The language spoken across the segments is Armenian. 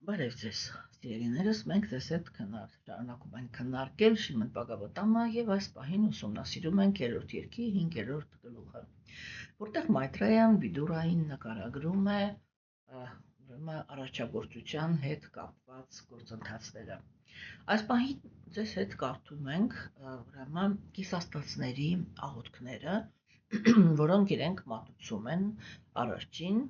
Բարև ձեզ, սիրելիներս, մենք ձեզ հետ շարունակում ենք քննարկել Շիմոն Բհագավատամը եւ այս պահին ուսումնասիրում ենք 3-րդ երկի 5-րդ գլուխը, որտեղ Մայտրեյան Վիդուրային նկարագրում է ուրեմն առաջագործության հետ կապված գործընթացները։ Այս պահին ձեզ հետ կարդում ենք ուրեմն կիսաստացների աղոթքները, որոնք իրենք մատուցում են առաջին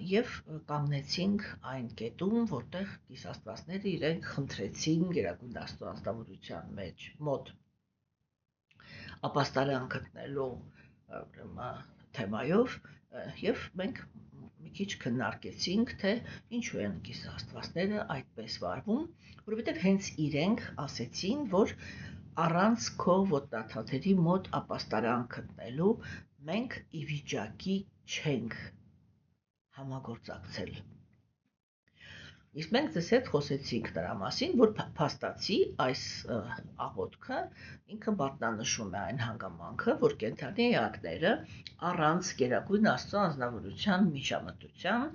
եւ կանգնեցինք այն կետում, որտեղ կիսաստվածները իրենք խնդրեցին Գերագույն Աստծո անձնավորության մեջ մոտ ապաստարան գտնելու թեմայով եւ մենք մի քիչ քննարկեցինք, թե ինչու են կիսաստվածները այդպես վարվում, որովհետեւ հենց իրենք ասեցին, որ առանց քո ոտնաթաթերի մոտ ապաստարան գտնելու մենք ի վիճակի չենք համագործակցել։ Իսկ մենք ձեզ հետ խոսեցինք դրա մասին, որ փաստացի այս աղոթքը ինքը մատնանշում է այն հանգամանքը, որ կենդանի էակները առանց Գերագույն Աստծո անձնավորության միջամտության,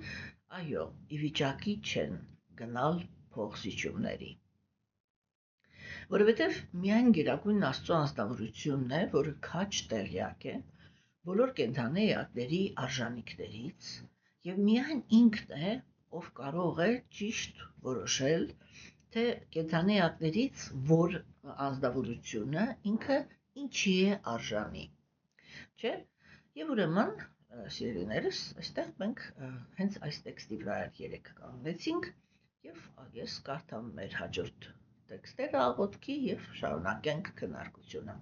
այո, ի վիճակի չեն գնալ փոխզիջումների։ Որովհետև միայն Գերագույն Աստծո անձնավորությունն է, որը քաջ տեղյակ է բոլոր կենդանի էակների արժանինքներից եւ միայն ինքն է, ով կարող է ճիշտ որոշել, թե կենդանի էակներից որ անձնավորությունը ինքը ինչի է արժանի, չէ՞։ Եվ ուրեմն, սիրելիներս, այստեղ մենք հենց այս տեքստի վրա երեք կանգնեցինք եւ ես կարդամ մեր հաջորդ տեքստերը աղոթքի եւ շարունակենք քննարկությունը։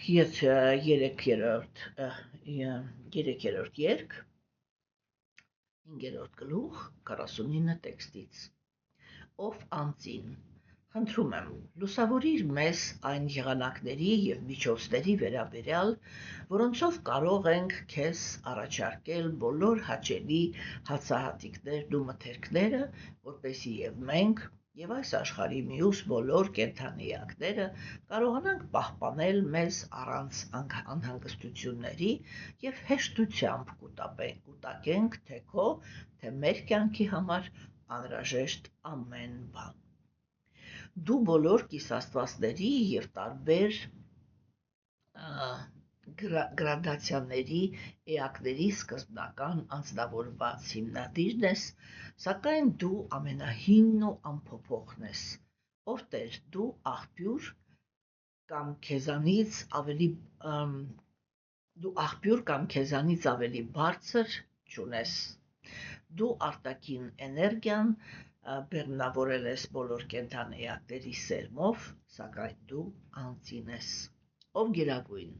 Երեք-երորդ երգ, 5-րդ գլուխ, 49 տեքստից։ Ով անձին, խնդրում եմ, լուսավորիր մեզ այն եղանակների եւ միջոցների վերաբերյալ, որոնցով կարող ենք քեզ առաջարկել բոլոր հաճելի հացահատիկներն ու մթերքները, որպեսզի եւ մենք եւ այս աշխարհի մյուս բոլոր կենդանի էակները կարողանանք պահպանել մեզ առանց անհանգստությունների եւ հեշտությամբ կուտակենք թե քո, թե մեր կյանքի համար անհրաժեշտ ամեն բան։ Դու բոլոր կիսաստվածների եւ տարբեր գրադացիաների էակների սկզբնական անձնավորված հիմնադիրն ես, սակայն դու ամենահինն ու անփոփոխն ես, ով Տեր, դու աղբյուր կամ քեզանից ավելի բարձր չունես, դու արտաքին էներգիան բեղմնավորել ես բոլոր կենդանի էակների սերմով, սակայն դու անձին ես, ով գերագույն,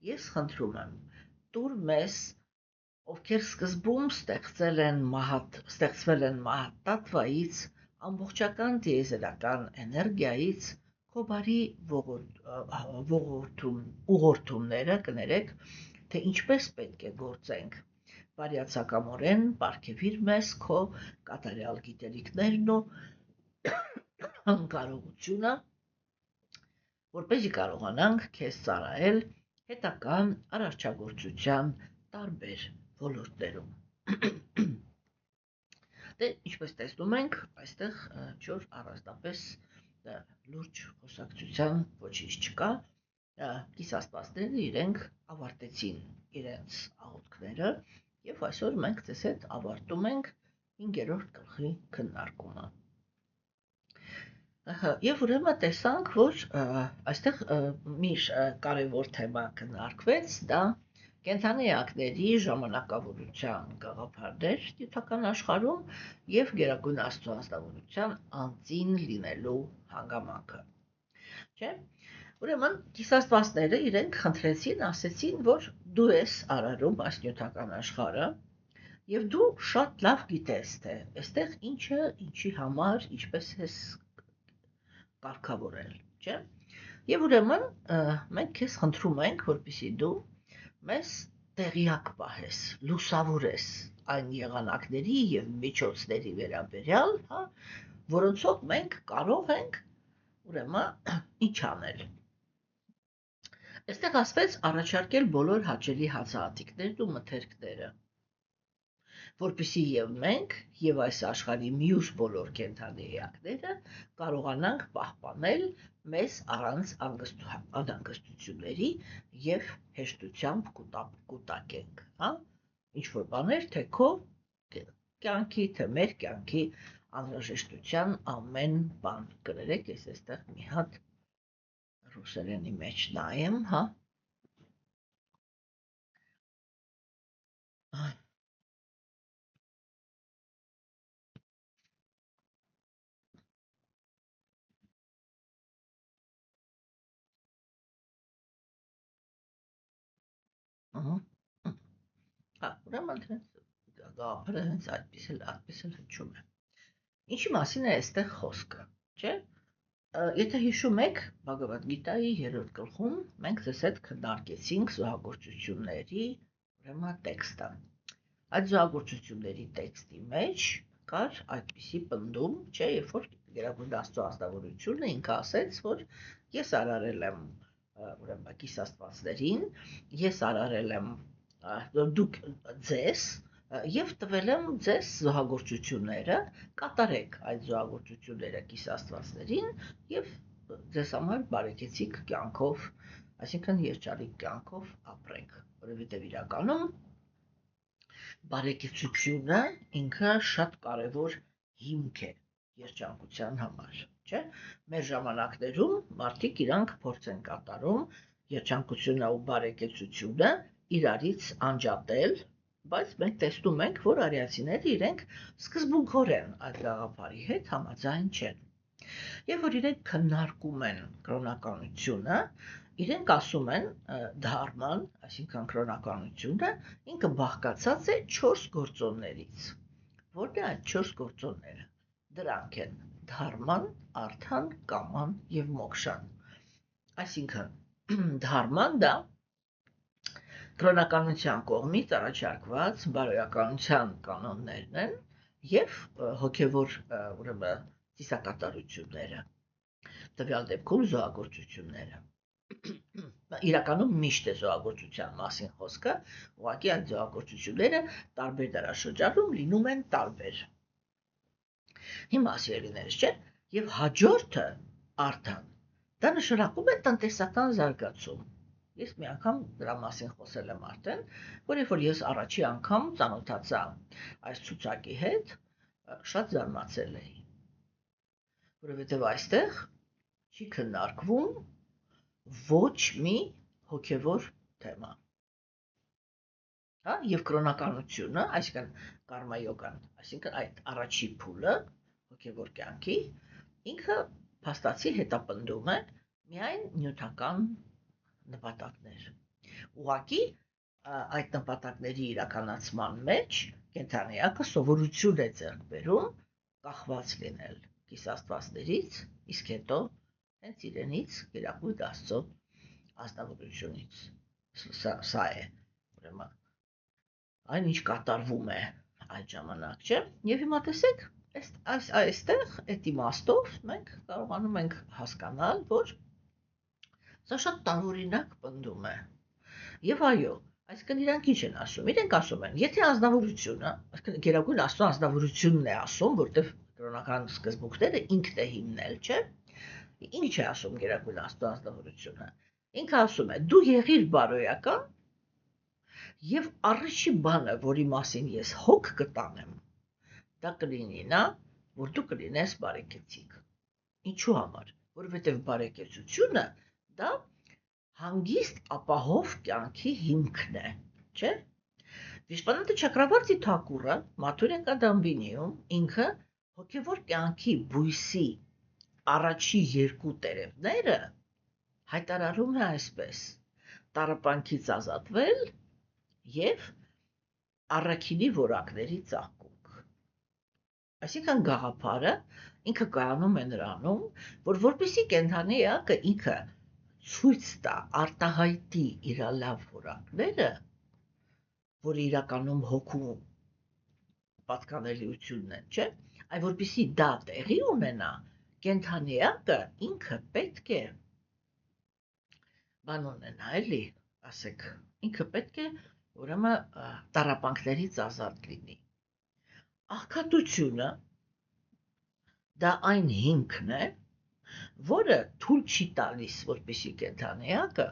ես խնդրում եմ, տուր մեզ, ովքեր սկզբում ստեղծվել են մահատատվայից, ամբողջական դիեզերական էներգիայից, քո բարի ուղղորդումները կներեք, թե ինչպես պետք է գործենք, բարյացակամորեն պարգևիր մեզ քո կատարյալ գիտելիքներն ու անկարողությունը, որպեսզի կարողանանք քեզ ծառայել հետագա արարչագործության տարբեր ոլորտներում։ Դե ինչպես տեսնում ենք, այստեղ չոր առանձնապես լուրջ խոսակցության ոչինչ չկա, կիսաստվածները իրենք ավարտեցին իրենց աղոթքները եւ այսօր մենք ձեզ հետ ավարտում ենք 5-րդ գլխի քննարկումը։ Եվ ուրեմն տեսանք, որ այստեղ մի կարևոր թեմա քննարկվեց, դա կենդանի էակների ժամանակավորության գաղափարներ նյութական աշխարհում եւ Գերագույն Աստծո անձնավորության անձին լինելու հանգամանքը։ Չէ՞։ Ուրեմն կիսաստվածները իրենք խնդրեցին, ասեցին, որ դու ես արարում այս նյութական աշխարհը եւ դու շատ լավ գիտես, թե այստեղ ինչը, ինչի համար, ինչպես ես կարգավորել, չէ՞։ Եվ ուրեմն մենք քեզ խնդրում ենք, որպեսզի դու մեզ տեղյակ պահես, լուսավորես այն եղանակների եւ միջոցների վերաբերյալ, որոնցով մենք կարող ենք ուրեմն ինչ անել։ Այստեղ ասվեց առաջարկել բոլոր հաճելի հացահատիկներն ու մթերքները, որպեսզի եւ մենք եւ այս աշխարհի մյուս բոլոր կենդանի էակները կարողանանք պահպանել մեզ առանց անհանգստությունների եւ հեշտությամբ կուտակենք, հա, ինչ որ բաներ թե քո կյանքի, թե մեր կյանքի անհրաժեշտության ամեն բան կներեք, ես այստեղ մի հատ ռուսերենի մեջ նայեմ, հա։ Ուրեմն գաղափարը հենց այդպես էլ հնչում է։ Ինչի մասին է այստեղ խոսքը, չէ՞։ Եթե հիշում եք, Բhagavad Gita-ի 3-րդ գլխում մենք ձեզ հետ քննարկեցինք զոհագործությունների ուրեմն տեքստը։ Այդ զոհագործությունների տեքստի մեջ կար այդպիսի պնդում, չէ, երբ որ Գերագույն Աստծո ազնվորությունը ինքը ասեց, որ ես արարել եմ ուրեմն կիսաստվածներին, ես արարել եմ դուք ձեզ եւ տվել եմ ձեզ զոհագործությունները, կատարեք այդ զոհագործությունները կիսաստվածներին եւ ձեզ համար բարեկեցիկ կյանքով, այսինքն երջանիկ կյանքով ապրեք, որովհետեւ իրականում բարեկեցությունը ինքը շատ կարևոր հիմք է երջանկության համար, չէ՞։ Մեր ժամանակներում մարդիկ իրանք փորձ են կատարում երջանկությունը ու բարեկեցությունը իրարից անջատել, բայց մենք տեսնում ենք, որ արիացիները իրենք սկզբունքորեն այդ գաղափարի հետ համաձայն չեն։ Եվ որ իրենք քննարկում են կրոնականությունը, իրենք ասում են դհարման, այսինքն կրոնականությունը, ինքը բաղկացած է 4 գործոններից։ Որն է այդ 4 գործոնները։ Դրանք են դհարման, արթան, կաման եւ մոքշան։ Այսինքն դհարման դա կրոնականության կողմից առաջարկված բարոյականության կանոններն են եւ հոգեվոր ուրեմն ծիսակատարությունները, տվյալ դեպքում զոհագործությունները։ Իրականում միշտ է զոհագործության մասին խոսքը, ուղղակի այդ զոհագործությունները տարբեր դարաշրջանում լինում են տարբեր։ Հիմա սիրելիներս, չէ՞, եւ հաջորդը արթան, դա նշանակում է տնտեսական զարգացում։ Ես մի անգամ դրա մասին խոսել եմ արդեն, որ երբ որ ես առաջի անգամ ծանոթացա այս ցուցակի հետ, շատ զարմացել էի, որովհետև այստեղ չի քննարկվում ոչ մի հոգևոր թեմա։ Հա, եւ կրոնականությունը, այսինքն կարմա յոգան, այսինքն այդ առաջի փուլը հոգևոր կյանքի, ինքը փաստացի հետապնդում է միայն նյութական նպատակներ։ Ուղղակի այդ նպատակների իրականացման մեջ կենդանիակը սովորություն է ձեռք բերում կախված լինել կիսաստվածներից, իսկ հետո հենց իրենից Գերագույն Աստծո ազնվորությունից։ Սա է ուրեմն այն ինչ կատարվում է այդ ժամանակ, չէ՞։ Եվ հիմա տեսեք, այստեղ այդ իմաստով մենք կարողանում ենք հասկանալ, որ սա շատ տարօրինակ պնդում է։ Եվ այո, այսինքն իրանք ինչ են ասում։ Իրենք ասում են, եթե ազնվորությունը, այսինքն Գերագույն Աստծո ազնվորությունն է ասում, որտեղ կրոնական սկզբունքները ինքն է հիմնել, չէ՞։ Ինչ է ասում Գերագույն Աստծո ազնվորությունը։ Ինքը ասում է. դու եղիր բարոյական եւ առաջի բանը, որի մասին ես հոգ կտանեմ, դա կլինի նա, որ դու կլինես բարեկեցիկ։ Ինչու համար։ Որովհետեւ բարեկեցությունը դա հանգիստ ապահով կյանքի հիմքն է, չէ՞։ Վիշվանաթ Չակրավարտի Թակուրը Մաթուրյա Կադամբինիում ինքը հոգևոր կյանքի բույսի առաջի 2 տերևները հայտարարում է այսպես. տառապանքից ազատվել եւ առաքինի որակների ծաղկում։ Այսինքն գաղափարը ինքը կայանում է նրանում, որ որպեսզի կենդանի էակը ինքը ցույց տա արտահայտի իր լավ որակները, որ իրականում հոգու պատկանելիությունն են, չէ՞, այլ որպեսզի դա տեղի ունենա, կենդանի էակը ինքը պետք է բան ունենա, էլի, ասեք, ինքը պետք է ուրեմն տառապանքներից ազատ լինի։ աղքատությունը դա այն հիմքն է, որը թույլ չի տալիս, որպեսզի կենդանիակը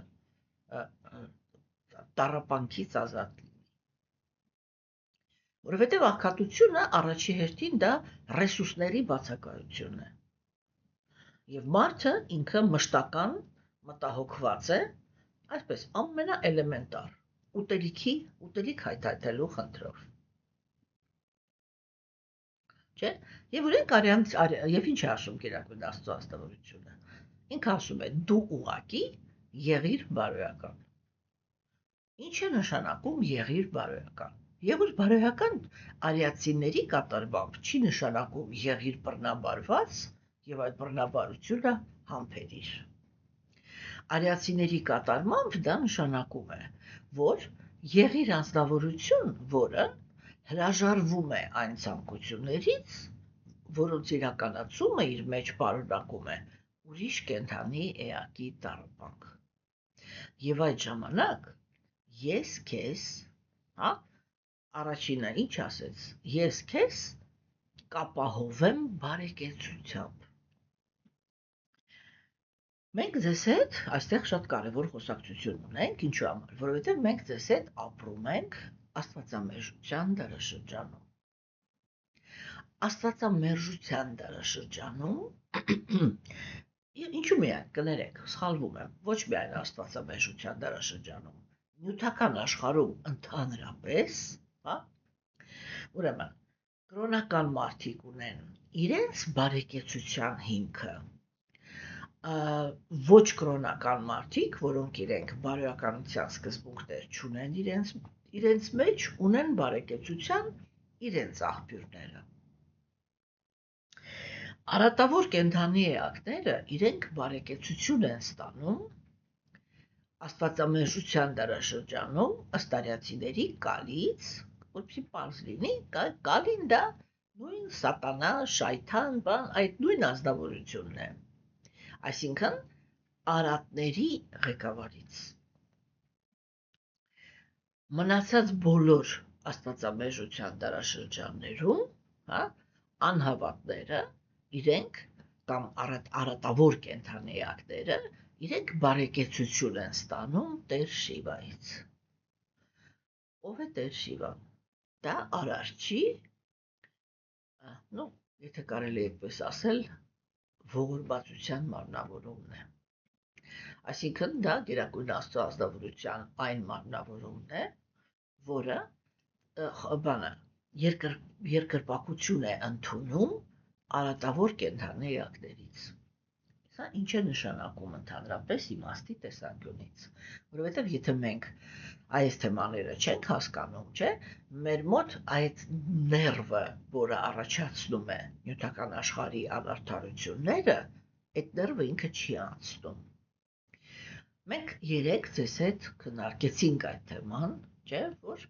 տառապանքից ազատ լինի։ Որովհետև աղքատությունը առաջի հերթին դա ռեսուրսների բացակայություն է։ Եվ մարդը ինքը մշտական մտահոգված է, այսպես ամենաէլեմենտար ուտելիք հայթայթելու խնդրով։ Չէ՞։ Եվ ուրենք եւ ինչ է ասում Գերագույն Աստծո աստավորությունը։ Ինքը ասում է՝ դու ուղակի եղիր բարոյական։ Ինչ է նշանակում եղիր բարոյական։ Եղիր բարոյական արիացիների կատարմամբ չի նշանակում եղիր բռնաբարված եւ այդ բռնաբարությունը համբերիր։ Արիացիների կատարմամբ դա նշանակում է, որ եղիր անձնավորություն, որը հրաժարվում է այն ցանկություններից, որոնց իրականացումը իր մեջ պարունակում է ուրիշ կենդանի էակի տառապանք։ Եվ այդ ժամանակ ես քեզ, առաջինը ինչ ասեց, ես քեզ կապահովեմ բարեկեցությամբ։ Մենք ձեզ հետ այստեղ շատ կարևոր խոսակցություն ունենք, ինչու համար, որովհետև մենք ձեզ հետ ապրում ենք աստվածամերժության դարաշրջանում։ Աստվածամերժության դարաշրջանում, ինչու միայն, կներեք, սխալվում եմ, ոչ միայն աստվածամերժության դարաշրջանում, նյութական աշխարհում ընդհանրապես, ուրեմն, կրոնական մարդիկ ունեն իրենց բարեկեցության հիմքը, ոչ կրոնական մարդիկ, որոնք իրենք բարոյականության սկզբունքներ չունեն իրենց մեջ, ունեն բարեկեցության իրենց աղբյուրները։ Արատավոր կենդանի էակները իրենք բարեկեցություն են ստանում աստվածամերժության դարաշրջանում ըստ արիացիների գալից, որպեսզի պարզ լինի, գալին դա նույն սատանա, շայթան, այդ նույն ազնվորությունն է։ Այսինքն արատների ղեկավարից։ Մնացած բոլոր աստվածամերժության դարաշրջաններում, անհավատները իրենք կամ արատավոր կենդանի էակները իրենք բարեկեցություն են ստանում Տեր Շիվայից։ Ով է Տեր Շիվան։ Դա Արարչի, եթե կարելի այդպես ասել, ողորմածության մարմնավորումն է։ Այսինքն դա Գերագույն Աստծո ազնվորության այն մարմնավորումն է, որը երկրպագություն է ընդունում արատավոր կենդանի էակներից։ Սա ինչ է նշանակում ընդհանրապես իմաստի տեսանկյունից, որովհետև եթե մենք այս թեմաները չենք հասկանում, չէ, մեր մոտ այդ ներվը, որը առաջացնում է նյութական աշխարհի անարդարությունները, այդ ներվը ինքը չի անցնում։ Մենք երեք ձեզ հետ քննարկեցինք այդ թեման, չէ, որ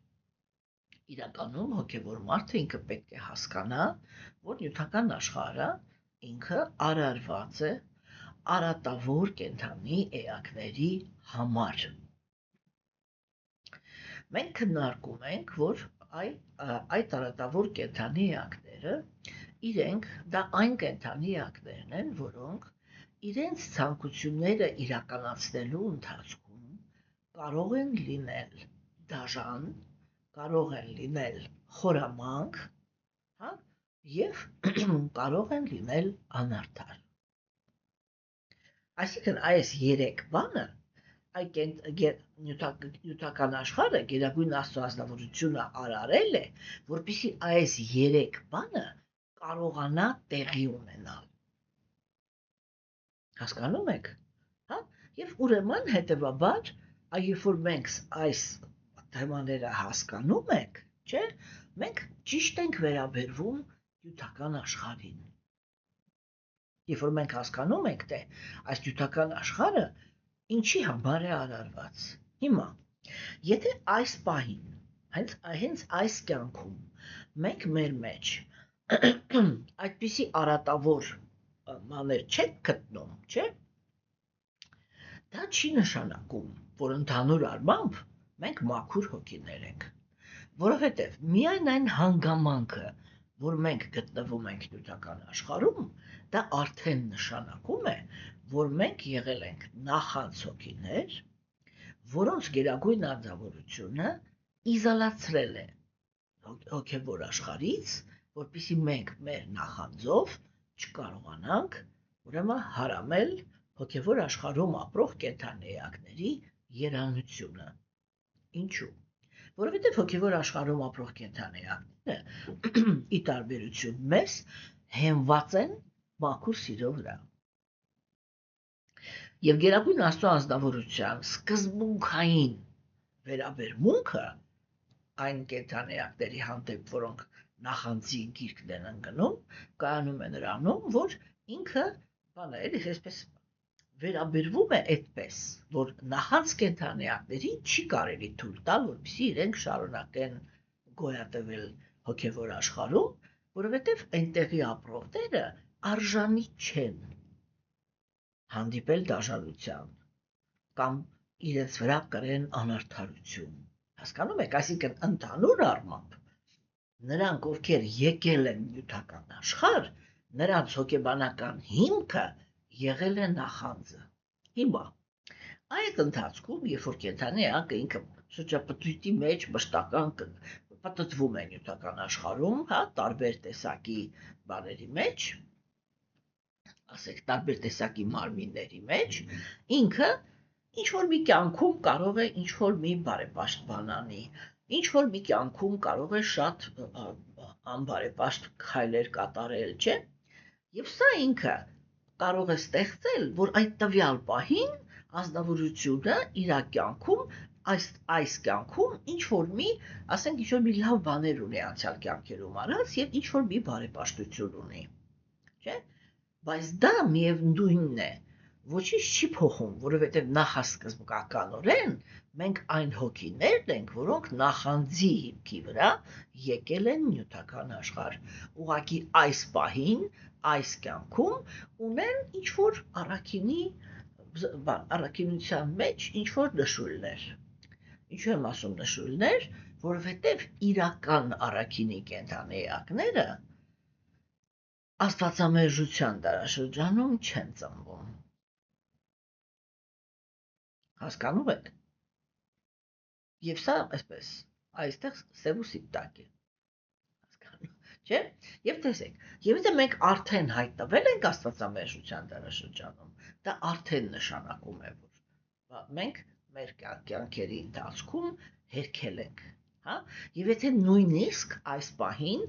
իրականում հոգևոր մարդը ինքը պետք է հասկանա, որ նյութական աշխարհը ինքը արարված է արատավոր կենդանի էակների համար։ Մենք քննարկում ենք, որ այդ արատավոր կենդանի էակները իրենք դա այն կենդանի էակներն են, որոնք իրենց ցանկությունները իրականացնելու ընթացքում կարող են լինել դաժան, կարող են լինել խորամանկ, եւ կարող են լինել անարդար։ Այսինքն այս երեք բանը այդ նյութական աշխարհը Գերագույն Աստծո ազնվորությունը արարել է, որպեսզի այս երեք բանը կարողանա տեղի ունենալ։ Հասկանում եք, Եվ ուրեմն հետևաբար, երբ որ մենք այս թեմաները հասկանում ենք, չէ, մենք ճիշտ ենք վերաբերվում նյութական աշխարհին։ Երբ որ մենք հասկանում ենք, թե այս նյութական աշխարհը ինչի համար է արարված։ Հիմա, եթե այս պահին, հենց այս կյանքում մենք մեր մեջ այդպիսի արատավոր մաներ չեք գտնում, չէ, դա չի նշանակում, որ ընդհանուր առմամբ մենք մաքուր հոգիներ ենք, որովհետև միայն այն հանգամանքը, որ մենք գտնվում ենք նյութական աշխարհում, դա արդեն նշանակում է, որ մենք եղել ենք նախանց հոգիներ, որոնց գերագույն արձավորությունը իզոլացրել է հոգևոր աշխարհից, որպեսզի մենք մեր նախանձով չկարողանանք ուրեմն հարամել հոգևոր աշխարհում ապրող կենդանիեակների երանությունը։ Ինչու՞։ Որովհետև հոգևոր աշխարհում ապրող կենդանիեակները ի տարբերություն մեզ հենված են մաքուր սիրո վրա։ Եվ գերագույն Աստծո անձնավորության սկզբունքային վերաբերմունքը այն կենդանիեակների հանդեպ, որոնք նախանձի գիրկն են ընկնում, կայանում է նրանում, որ ինքը այսպես վերաբերվում է այդպես, որ նախանց կենդանիեակներին չի կարելի թույլ տալ, որպեսզի իրենք շարունակեն գոյատևել հոգևոր աշխարհում, որովհետև այնտեղի ապրողները արժանի չեն հանդիպել դաժանության կամ իրենց վրա կրեն անարդարություն։ Հասկանում եք, այսինքն ընդհանուր առմամբ նրանք, ովքեր եկել են նյութական աշխարհ, նրանց հոգեբանական հիմքը եղել է նախանձը։ Հիմա այդ ընթացքում, երբ որ կենդանիեակը ինքը շրջապտույտի մեջ մշտական պտտվում է նյութական աշխարհում, տարբեր տեսակի բաների մեջ, ասենք տարբեր տեսակի մարմինների մեջ, ինքը ինչ-որ մի կյանքում կարող է ինչ-որ մի բարեպաշտ բան անի, ինչ-որ մի կյանքում կարող է շատ անբարեպաշտ քայլեր կատարել, չէ՞։ Եվ սա ինքը կարող է ստեղծել, որ այդ տվյալ պահին անձնավորությունը իր կյանքում այս կյանքում ինչ-որ մի, ասենք ինչ-որ մի լավ բաներ ունի անցյալ կյանքերում արած եւ ինչ-որ մի բարեպաշտություն ունի, չէ՞։ Բայց դա միևնույնն է, ոչինչ չի փոխում, որովհետև նախասկզբնականորեն մենք այն հոգիներն ենք, որոնք նախանձի հիմքի վրա եկել են նյութական աշխարհ։ Ուղղակի այս պահին, այս կյանքում ունեն ինչ-որ առաքինության մեջ ինչ-որ նշույլներ։ Ինչու եմ ասում նշույլներ, որովհետև իրական առաքինի կենդանիեակները աստվածամերժության դարաշրջանում չեն ծնվում։ Հասկանում եք։ Եվ սա այսպես, այստեղ սև ու սիպտակ է։ Հասկանում, չէ՞։ Եվ տեսեք, եւ եթե մենք արդեն հայտնվել ենք աստվածամերժության դարաշրջանում, դա արդեն նշանակում է, որ մենք մեր կյանքերի ընթացքում հերքել ենք, հա։ Եվ եթե նույնիսկ այս պահին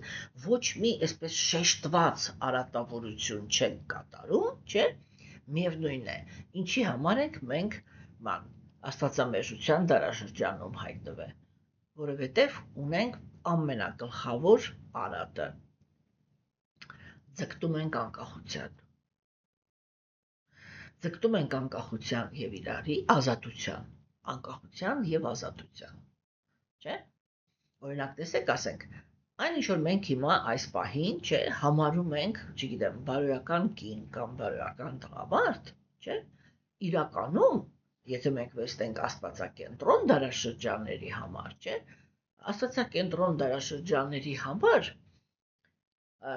ոչ մի այսպես շեշտված արատավորություն չենք կատարում, չէ՞, միևնույն է, ինչի համար ենք մենք աստվածամերժության դարաշրջանում հայտնվել, որովհետև ունենք ամենագլխավոր արատը, ձգտում ենք անկախության։ Ձգտում ենք անկախության եւ իրարի ազատության, անկախության եւ ազատության, չէ՞։ Օրինակ տեսեք, ասենք, այն ինչ որ մենք հիմա այս պահին, չէ, համարում ենք, չգիտեմ, բարոյական կին կամ բարոյական տղամարդ, չէ, իրականում, եթե մենք վերցնենք աստվածակենտրոն դարաշրջանների համար, չէ, աստվածակենտրոն դարաշրջանների համար,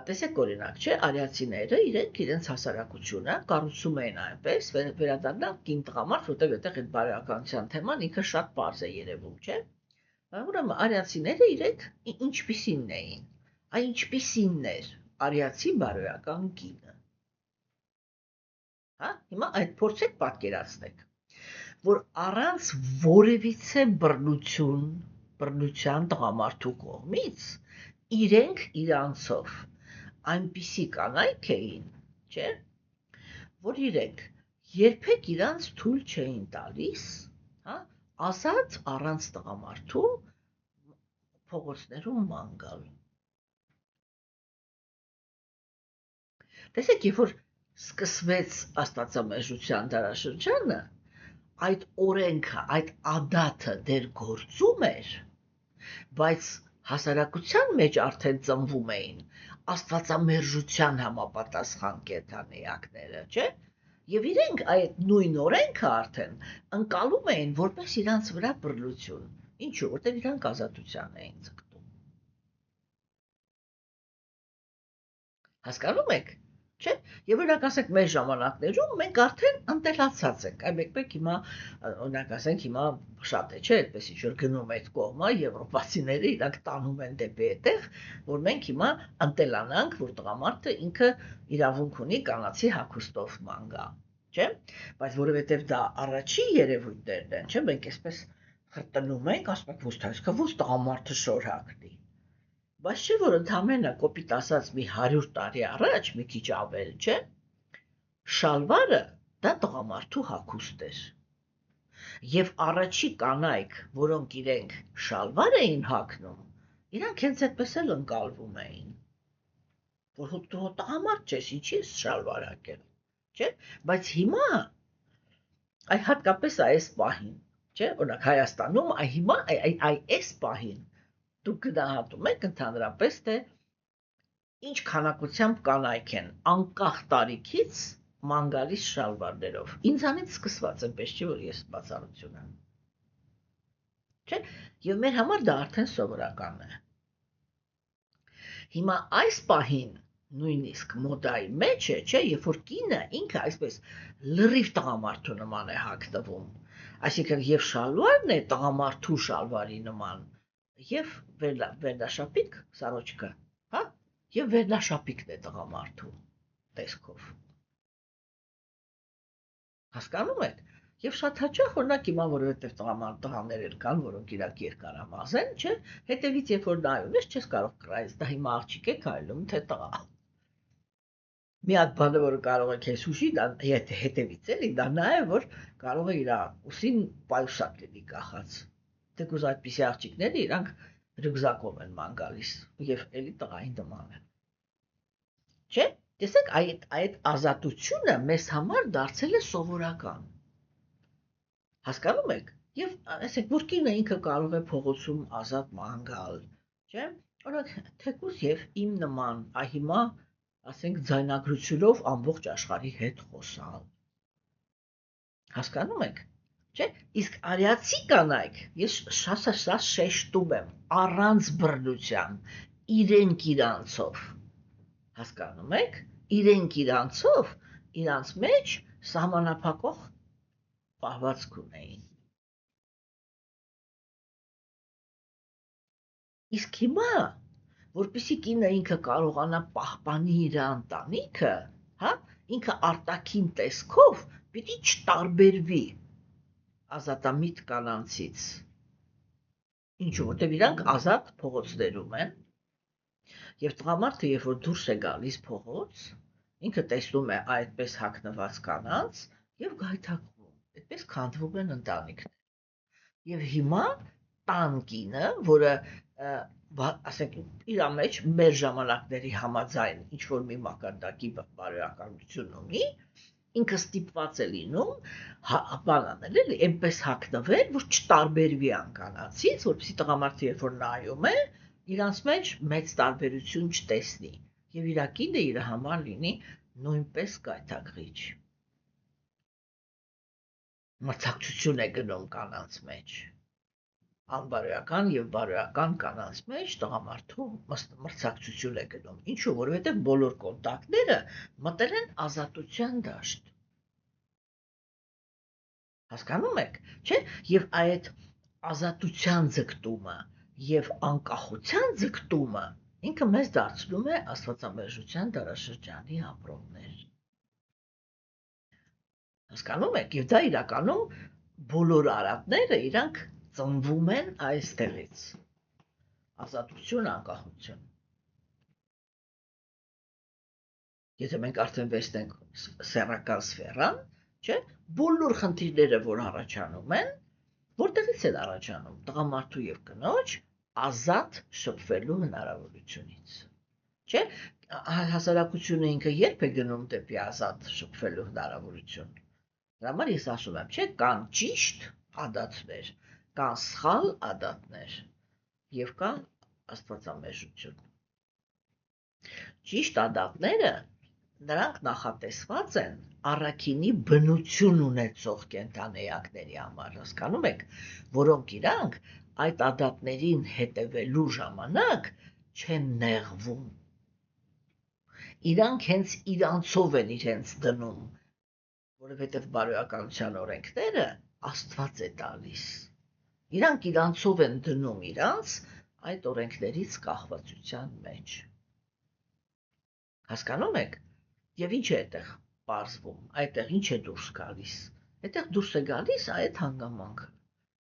տեսեք օրինակ, չէ, արիացիները իրենց հասարակությունը կառուցում էին այնպես, վերադառնալ կին տղամարդ, որտեղ այդտեղ այդ բարոյականության թեման ինքը շատ պարզ է երևում, չէ։ Ուրեմն արիացիները իրենք ինչպիսինն էին, այն ինչպիսինն էր արիացի բարոյական կինը։ Հա, հիմա այդ փորձեք պատկերացնեք, որ առանց որևիցե բռնության տղամարդու կողմից իրենք իրանցով այնպիսի կանայք էին, չէ, որ իրենք երբեք իրանց թույլ չէին տալիս, հա, ազատ առանց տղամարդու փողոցներում ման գալ։ Տեսեք, երբ որ սկսվեց աստվածամերժության դարաշրջանը, այդ օրենքը, այդ ադաթը դեռ գործում էր, բայց հասարակության մեջ արդեն ծնվում էին աստվածամերժության համապատասխան կենդանիեակները, չէ՞։ Եվ իրենք այդ նույն օրենքը արդեն ընկալում էին որպես իրանց վրա բռնություն։ Ինչու՞, որտեղ իրանք ազատության էին ձգտում։ Հասկանում եք, չէ՞։ Եվ օրինակ ասենք մեր ժամանակներում մենք արդեն ընտելացած ենք։ Այ մեկ հիմա օրինակ ասենք հիմա շատ է, չէ՞, այդպես ինչ որ գնում այդ կողմը, եվրոպացիները իրանք տանում են դեպի այդտեղ, որ մենք հիմա ընտելանանք, որ տղամարդը ինքը իրավունք ունի կանացի հագուստով ման գա, չէ՞։ Բայց որովհետև դա առաջի երևույթներն են, չէ՞, մենք այսպես խրտնում ենք, ասում ենք, ո՞ւս տղամարդը շոր հագնի։ Բայց չէ, որ ընդամենը կոպիտ ասած մի 100 տարի առաջ, մի քիչ ավել, չէ, շալվարը դա տղամարդու հագուստ էր։ Եվ առաջի կանայք, որոնք իրենք շալվար էին հագնում, իրանք հենց այդպես էլ ընկալվում էին։ Որ դու տղամարդ ես, ինչի ես շալվար հագել, չէ, բայց հիմա այ հատկապես այս պահին, չէ, օրինակ Հայաստանում այ հիմա այս պահին դուք գնահատում եք ընդհանրապես, թե ինչ քանակությամբ կանայք են անկախ տարիքից ման գալիս շալվարներով։ Ինձանից սկսված այնպես չի, որ ես բացառություն եմ։ Չէ՞, եւ մեր համար դա արդեն սովորական է։ Հիմա այս պահին նույնիսկ մոդայի մեջ է, չէ, երբ որ կինը ինքը այսպես լրիվ տղամարդու նման է հագնվում, այսինքն եւ շալվարն է տղամարդու շալվարի նման, եւ վերնաշապիկ սարոջկը, հա, եւ վերնաշապիկն է տղամարդու տեսքով։ Հասկանում եք։ Եվ շատ հաճախ օրինակ հիմա որովհետեւ տղաներ էլ կան, որոնք իրաք երկարամազ են, չէ, հետևից երբ որ նայում ես, չես կարող կռայես, դա հիմա աղջիկ է քայլում, թե տղա։ Մի հատ բանը, որ կարող է քեզ հուշի, դա հետևից էլի, դա նա է, որ կարող է իր ուսին պայուսակ լինի կախած։ Թեկուզ այդպիսի աղջիկները իրանք ռյուկզակով են ման գալիս եւ էլի տղային նման են։ Չէ՞, տեսեք, այդ ազատությունը մեզ համար դարձել է սովորական։ Հասկանում եք։ Եվ ասեք, որ կինը ինքը կարող է փողոցում ազատ ման գալ, չէ՞։ Օրինակ, թեկուզ եւ իմ նման, այ հիմա ասենք ձայնագրությունով ամբողջ աշխարհի հետ խոսալ։ Հասկանում եք։ Չէ, իսկ արիացի կանայք, ես շատ շեշտում եմ, առանց բռնության, իրենք իրանցով, հասկանում եք, իրենք իրանցով, իրանց մեջ սահմանափակող պահվածք ունեին։ Իսկ հիմա, որպեսզի կինը ինքը կարողանա պահպանի իր ընտանիքը, հա, ինքը արտաքին տեսքով պիտի չտարբերվի ազատամիտ կանանցից, ինչու, որտև իրանք ազատ փողոցներում են, և տղամարդը, երբ որ դուրս է գալիս փողոց, ինքը տեսնում է այդպես հագնված կանանց և գայթակղում, այդպես քանդվում են ընտանիքներ։ Եվ հիմա տան կինը, որը ասենք իր մեջ մեր ժամանակների համաձայն ինչ-որ մի մակարդակի բարոյականություն ունի, ինքը ստիպված է լինում բան անել, էլի, այնպես հագնվել, որ չտարբերվի կանանցից, որպեսզի տղամարդը երբ որ նայում է, իրանց մեջ մեծ տարբերություն չտեսնի, եւ իր կինը իր համար լինի նույնպես գայթակղիչ։ Մրցակցություն է գնում կանանց մեջ, անբարոյական եւ բարոյական կանանց մեջ տղամարդու մրցակցություն է գնում, ինչու, որովհետեւ բոլոր կոնտակտները մտել են ազատության դաշտ։ Հասկանում եք, չէ՞, եւ այդ ազատության ձգտումը եւ անկախության ձգտումը ինքը մեզ դարձնում է աստվածամերժության դարաշրջանի ապրողներ։ Հասկանում եք, եւ դա իրականում բոլոր արատները իրանք ծնվում են այստեղից։ Ազատություն, անկախություն։ Եթե մենք արդեն վերցնենք սեռական սֆերան, չէ, բոլոր խնդիրները, որ առաջանում են, որտեղից են առաջանում, տղամարդու եւ կնոջ ազատ շփվելու հնարավորությունից։ Չէ, հասարակությունը ինքը երբ է գնում դեպի ազատ շփվելու հնարավորություն։ Դրա համար ես ասում եմ, չէ, կան ճիշտ ադատներ, կան սխալ ադատներ եւ կան աստվածամերժություն։ Ճիշտ ադատները նրանք նախատեսված են առաքինի բնություն ունեցող կենդանեակների համար, հասկանում եք, որոնք իրանք այդ ադատներին հետևելու ժամանակ չեն նեղվում։ իրանք հենց իրանցով են իրենց դնում, որովհետև բարոյականության օրենքները Աստված է տալիս։ Իրանք իրանցով են դնում իրանց այդ օրենքներից կախվածության մեջ։ Հասկանում եք։ Եվ ինչ է այդտեղ պարզվում, այդտեղ ինչ է դուրս գալիս։ Այդտեղ դուրս է գալիս այդ հանգամանքը,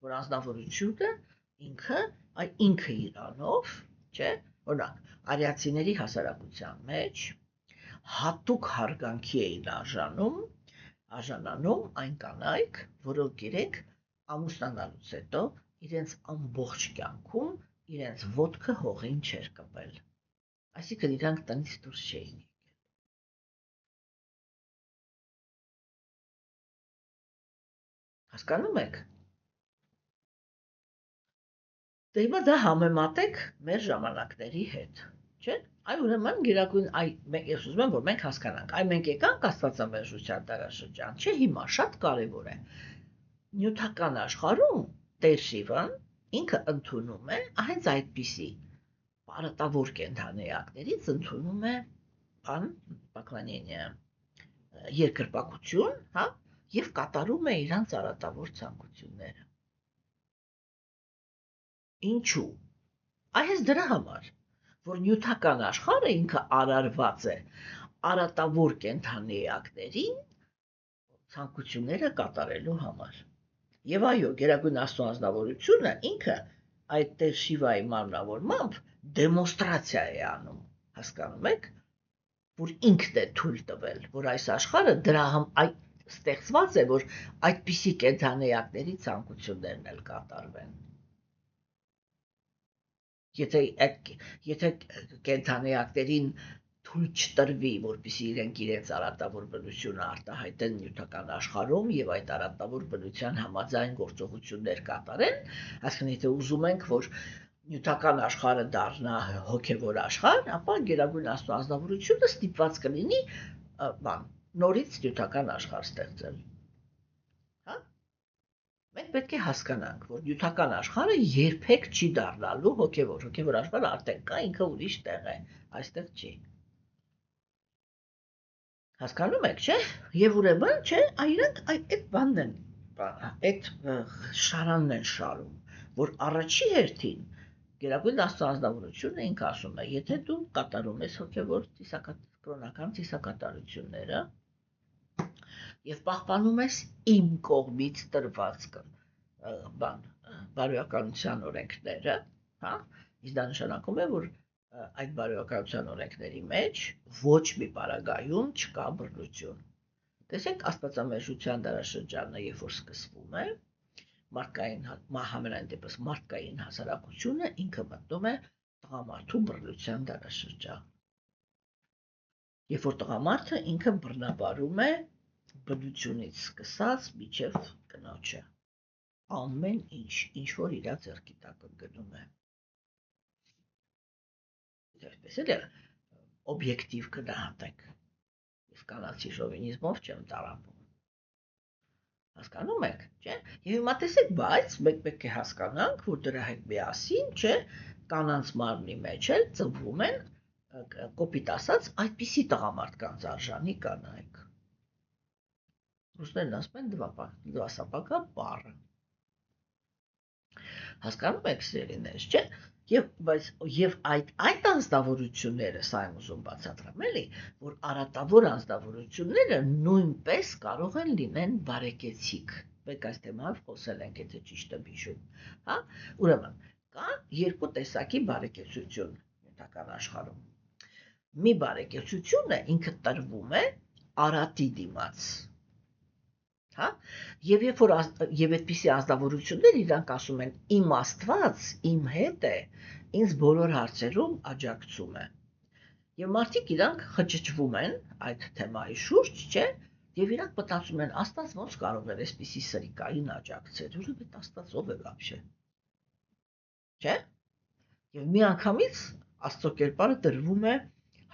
որ անձնավորությունը ինքը իրանով, չէ՞, օրինակ, արիացիների հասարակության մեջ հատուկ հարգանքի էին արժանանում այն կանայք, որոնք իրենք ամուսնանալուց հետո իրենց ամբողջ կյանքում իրենց ոտքը հողին չէր կպել։ Այսինքն իրանք տնից դուրս չէին եկել։ Հասկանում եք։ Դե հիմա դա համեմատեք մեր ժամանակների հետ, չէ՞։ Այ ուրեմն գերագույն ես ուզում եմ, որ մենք հասկանանք, մենք եկանք աստվածամերժության դարաշրջան, չէ՞, հիմա շատ կարևոր է։ Նյութական աշխարհում Տեր Շիվան ինքը ընդունում է հենց այդպիսի պարատավոր կենդանեակներից ընդունում է поклонение երկրպագություն, հա, եւ կատարում է իրանց արատավոր ցանկությունները։ Ինչու՞։ Այս դրա համար, որ նյութական աշխարհը ինքը արարված է արատավոր կենդանեակներին ցանկությունները կատարելու համար։ Եվ այո, գերագույն Աստծո անձնավորությունը ինքը այդ Տեր Շիվայի մարմնավորմամբ դեմոնստրացիա է անում, հասկանում եք, որ ինքն է թույլ տվել, որ այս աշխարհը դրա ստեղծված է, որ այդպիսի կենդանեակների ցանկություններն էլ կատարվեն։ Եթե կենդանեակներին թույլ չտրվի, որպեսզի իրենք իրենց արատավոր բնությունը արտահայտեն նյութական աշխարհում եւ այդ արատավոր բնության համաձայն գործողություններ կատարեն, այսինքն եթե ուզում ենք, որ նյութական աշխարհը դառնա հոգևոր աշխարհ, ապա գերագույն Աստծո անձնավորությունը ստիպված կլինի նորից նյութական աշխարհ ստեղծել։ Հա։ Մենք պետք է հասկանանք, որ նյութական աշխարհը երբեք չի դառնալու հոգևոր աշխարհը արդեն կա, ինքը ուրիշ տեղ է, այստեղ չի։ Հասկանում եք, չէ՞։ Եվ ուրեմն, չէ, իրանք այդ բանն են, այդ շարանն են շարում, որ առաջի հերթին գերագույն Աստծո անձնավորությունը ինքը ասում է, եթե դու կատարում ես հոգևոր կրոնական ծիսակատարությունները եւ պահպանում ես իմ կողմից տրված բարոյականության օրենքները, հա, իսկ դա նշանակում է, որ այդ բարոյականության օրենքների մեջ ոչ մի պարագայում չկա բռնություն։ Տեսեք, աստվածամերժության դարաշրջանը, երբ որ սկսվում է, համենայն դեպս մարդկային հասարակությունը ինքը մտնում է տղամարդու բռնության դարաշրջան։ Երբ որ տղամարդը ինքը բռնաբարում է բնությունից սկսած մինչև կնոջը, ամեն ինչ որ իր ձեռքի տակ գնում է։ Այսպես էլ օբյեկտիվ գնահատենք։ Ես կանացի շովինիզմով չեմ տարապում։ Հասկանում եք, չէ՞։ Եվ հիմա տեսեք, բայց մենք պետք է հասկանանք, որ դրա հետ միասին, չէ, կանանց մարմնի մեջ էլ ծնվում են, կոպիտ ասած, այդպիսի տղամարդկանց արժանի կանայք։ Ռուսներն ասում են դվասապակա բառը։ Հասկանում եք, սիրելիներ, չէ՞։ Եվ այդ անձնավորությունները, սա եմ ուզում բացատրեմ, էլի, որ արատավոր անձնավորությունները նույնպես կարող են լինեն բարեկեցիկ։ Մենք այս թեմայով խոսել ենք, եթե ճիշտ եմ հիշում, հա։ Ուրեմն, կա երկու տեսակի բարեկեցություն նյութական աշխարհում։ Մի բարեկեցությունը ինքը տրվում է արատի դիմաց, հա, եւ այդպիսի անձնավորություններ իրանք ասում են իմ Աստված իմ հետ է, ինձ բոլոր հարցերում աջակցում է։ Եվ մարդիկ իրանք խճճվում են այդ թեմայի շուրջ, չէ, եւ իրանք մտածում են Աստված ոնց կարող է այսպիսի սրիկային աջակցել, որովհետեւ Աստված ով է вообще։ Չէ՞։ Եվ միանգամից Աստծո կերպարը դրվում է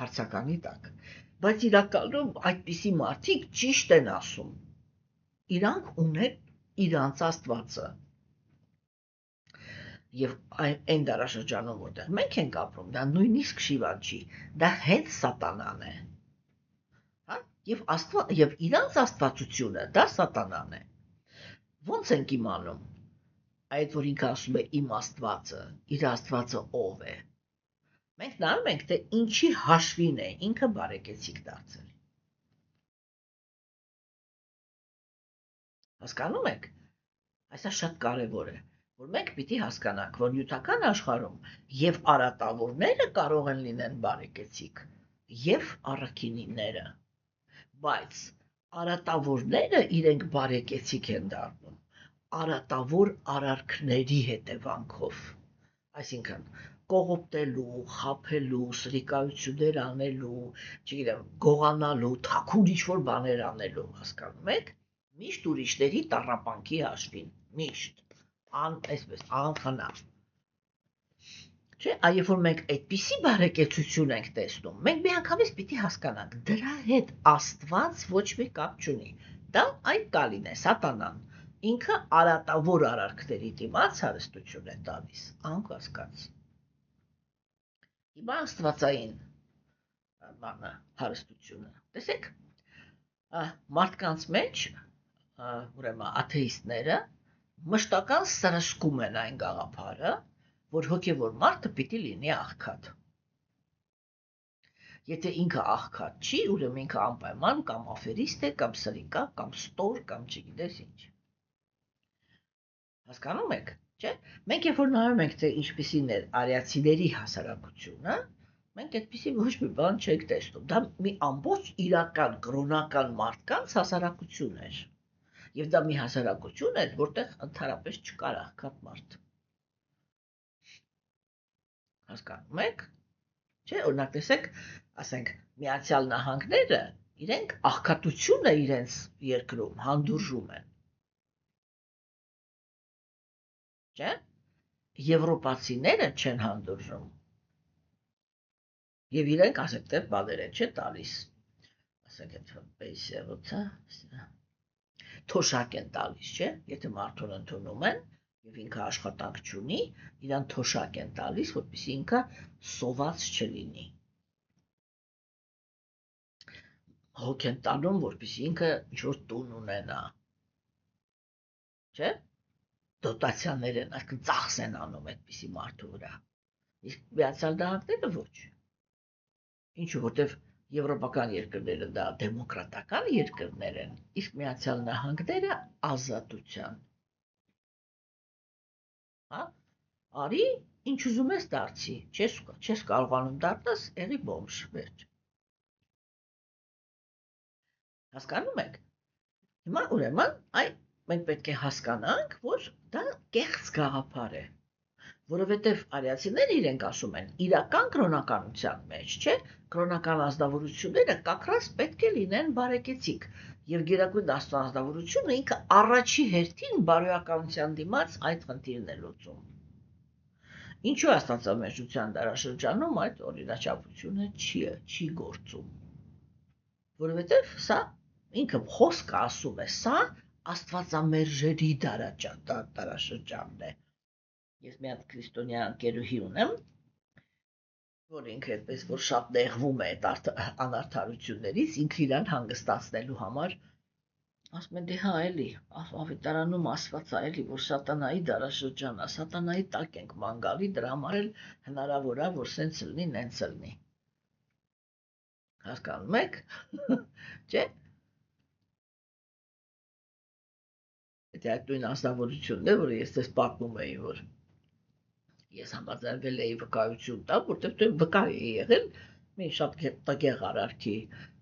հարցականի տակ։ Բայց իրականում այդպիսի մարդիկ ճիշտ են ասում։ Իրանք ունեն իրանց Աստվածը։ Եվ այն դարաշրջանում, որտեղ մենք ենք ապրում, դա նույնիսկ Շիվան չի, դա հենց սատանան է։ Հա? Եվ իրանց աստվածությունը դա սատանան է։ Ոնց ենք իմանում, այդ որ ինքը ասում է իմ աստվածը, իր աստվածը ով է։ Մենք նայում ենք, թե ինչի հաշվին է ինքը բարեկեցիկ դարձել։ Հասկանում եք։ Այսա շատ կարևոր է, որ մենք պիտի հասկանանք, որ նյութական աշխարհում եւ արատավորները կարող են լինեն բարեկեցիկ, եւ առաքինիները, բայց արատավորները իրենք բարեկեցիկ են դառնում արատավոր արարքների հետևանքով, այսինքն կողոպտելու, խաբելու, սրիկայություններ անելու, չգիտեմ, գողանալու, թաքուն ինչ-որ բաներ անելու, հասկանում եք, միշտ ուրիշների տառապանքի հաշվին, միշտ, այսպես, անխնա։ Չէ, այ երբ որ մենք այդպիսի բարեկեցություն ենք տեսնում, մենք միանգամից պիտի հասկանանք, դրա հետ Աստված ոչ մի կապ չունի, դա այդ կալին է, սատանան, ինքը արատավոր արարքների դիմաց հարստություն է տալիս, անկասկած։ Հիմա աստվածային բանը հարստությունը, տեսեք, մարդկանց մեջ, ուրեմն աթեիստները մշտական սրսկում են այն գաղափարը, որ հոգևոր մարդը պիտի լինի աղքատ։ Եթե ինքը աղքատ չի, ուրեմն ինքը անպայման կամ աֆերիստ է, կամ սրիկա, կամ ստոր, կամ չգիտես ինչ։ Հասկանում եք, չէ՞։ Մենք երբ որ նայում ենք, թե ինչպիսին է արիացիների հասարակությունը, մենք այդպիսի ոչ մի բան չենք տեսնում։ Դա մի ամբողջ իրական, կրոնական մարդկանց հասարակություն էր։ Եվ դա մի հասարակություն էր, որտեղ ընդհանրապես չկար աղքատ մարդ։ Հասկանում եք, չէ՞, օրինակ տեսեք, ասենք, Միացյալ Նահանգները իրենք աղքատությունը իրենց երկրում հանդուրժում են։ Չէ՞։ Եվրոպացիները չեն հանդուրժում։ Եվ իրենք, ասենք, դեռ բաներ են չէ տալիս։ Ասենք, այդ պենսիա, թոշակ են տալիս, չէ՞, եթե մարդուն ընդունում են, եւ ինքը աշխատանք չունի, իրան թոշակ են տալիս, որպեսզի ինքը սոված չլինի։ Հոգ են տանում, որպեսզի ինքը ինչ-որ տուն ունենա։ Չէ՞։ Դոտացիաներ են, այսինքն ծախս են անում այդպիսի մարդու վրա։ Իսկ Միացյալ Նահանգները ոչ։ Ինչու, որտեվ եվրոպական երկրները դա դեմոկրատական երկրներ են, իսկ Միացյալ Նահանգները ազատության։ Հա, արի, ինչ ուզում ես դարձի, չես կարողանում դառնաս, եղի բոմժ, վերջ։ Հասկանում եք։ Հիմա ուրեմն, մենք պետք է հասկանանք, որ դա կեղծ գաղափար է, որովհետև արիացիները իրենք ասում են, իրական կրոնականության մեջ, չէ, կրոնական ազնվորությունները կակրած պետք է լինեն բարեկեցիկ, եւ Գերագույն Աստվածածնվորությունը ինքը առաջի հերթին բարոյականության դիմաց այդ խնդիրն է լուծում։ Ինչու աստվածամերժության դարաշրջանում այդ օրինաչափությունը չի գործում։ Որովհետև սա ինքը խոսքը ասում է, սա աստվածամերժերի դարաշրջանն է։ Ես մի հատ քրիստոնյա ընկերուհի ունեմ, որ ինքը այդպես որ շատ նեղվում է այդ անարդարություններից, ինքը իրան հանգստացնելու համար ասում են, դե հա էլի, ավետարանում ասված է էլի, որ սատանայի դարաշրջանն է, սատանայի տակ ենք ման գալի, դրա համար էլ հնարավոր է, որ սենց լինի, նենց լինի։ Հասկանում եք, չէ՞։ Դա այդ նույն ազնվորությունն է, որը ես դες պատմում էի, որ ես համաձայնվել էի վկայություն տալ, որտեղ դու վկա էի եղել մի շատ տգեղ արարքի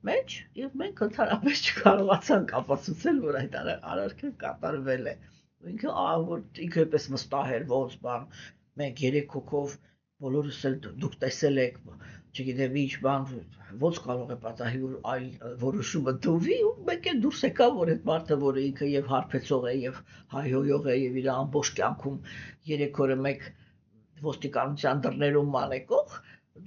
մեջ, եւ մենք ընդհանրապես չկարողացանք ապացուցել, որ այդ արարքը կատարվել է։ Ինքը որ ինքը պես վստահ էր, ոնց բան, մենք 3 հոգով բոլորս էլ դուք տեսել եք, չգիտեմ ինչ բան, ոնց կարող է պատահի, որ այլ որոշումը դուվի, ու մեկ էլ դուրս եկա, որ այդ մարդը, որը ինքը եւ հարբեցող է եւ հայհոյող է եւ իր ամբողջ կյանքում 3 օրը մեկ ոստիկանության դռներում մանեկող,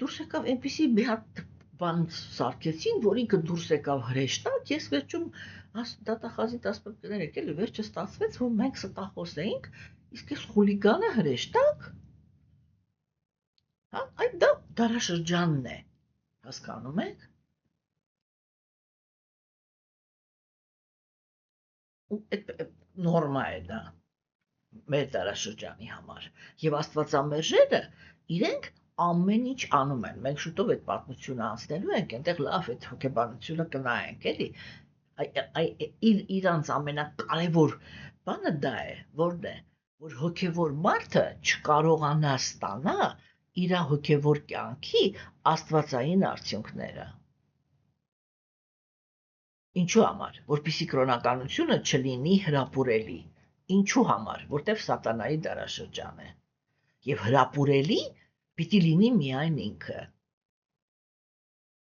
դուրս եկավ այնպիսի մի հատ բան սարքեցին, որ ինքը դուրս եկավ հրեշտակ, ես վերջում դատախազին 15 կներեք էլի, վերջը ստացվեց, որ մենք ստախոս էինք, իսկ այս խուլիգանը հրեշտակ, Հա, այդ դա դարաշրջանն է, հասկանում եք։ Այդ նորմա է դա մեր դարաշրջանի համար։ Եվ աստվածամերժերը իրենք ամեն ինչ անում են։ Մենք շուտով այդ պատմությունը անցնելու ենք, այնտեղ լավ այդ հոգեբանությունը կնայենք, էլի։ Իրանց ամենակարևոր բանը դա է, որն է, որ հոգևոր մարդը չկարողանա ստանա իր հոգևոր կյանքի աստվածային արդյունքները։ Ինչու համար, որպեսզի կրոնականությունը չլինի հրապուրելի։ Ինչու համար, որտեվ սատանայի դարաշրջան է։ Եվ հրապուրելի պիտի լինի միայն ինքը։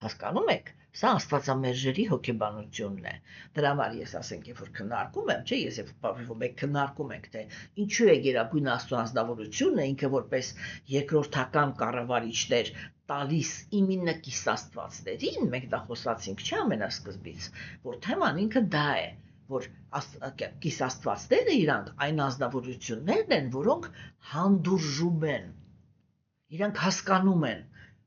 Հասկանում եք, սա աստվածամերժերի հոգեբանությունն է։ Դրա համար ես ասենք, երբ որ քննարկում եմ, չէ, ես երբ մենք քննարկում ենք, թե ինչու է Գերագույն Աստծո անձնավորությունը ինքը որպես երկրորդական կառավարիչներ տալիս 9 կիսաստվածներին, մենք դա խոսացինք, չէ, ամենասկզբից, որ թեման ինքը դա է, որ կիսաստվածները իրանք այն անձնավորություններն են, որոնք հանդուրժում են, իրանք հասկանում են,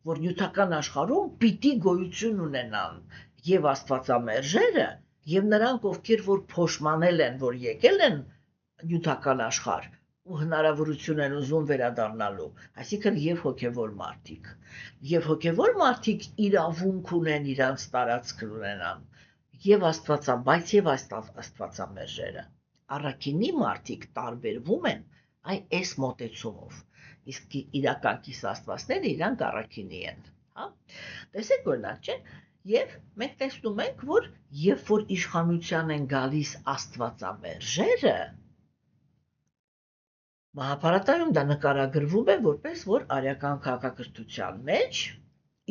որ նյութական աշխարհում պիտի գոյություն ունենան եւ աստվածամերժերը եւ նրանք, ովքեր որ փոշմանել են, որ եկել են նյութական աշխարհ ու հնարավորություն են ուզում վերադառնալու, այսինքն եւ հոգեվոր մարդիկ իրավունք ունեն իրանց տարածքն ունենան եւ բայց եւ աստվածամերժերը առաքինի մարդիկ տարբերվում են այս մոտեցումով, իսկ իրական կիսաստվածները իրանք առաքինի են, հա, տեսեք օրինակ, չէ, եւ մենք տեսնում ենք, որ երբ որ իշխանության են գալիս աստվածամերժերը, Մահաբարատայում դա նկարագրվում է որպես որ արական քաղաքակրթության մեջ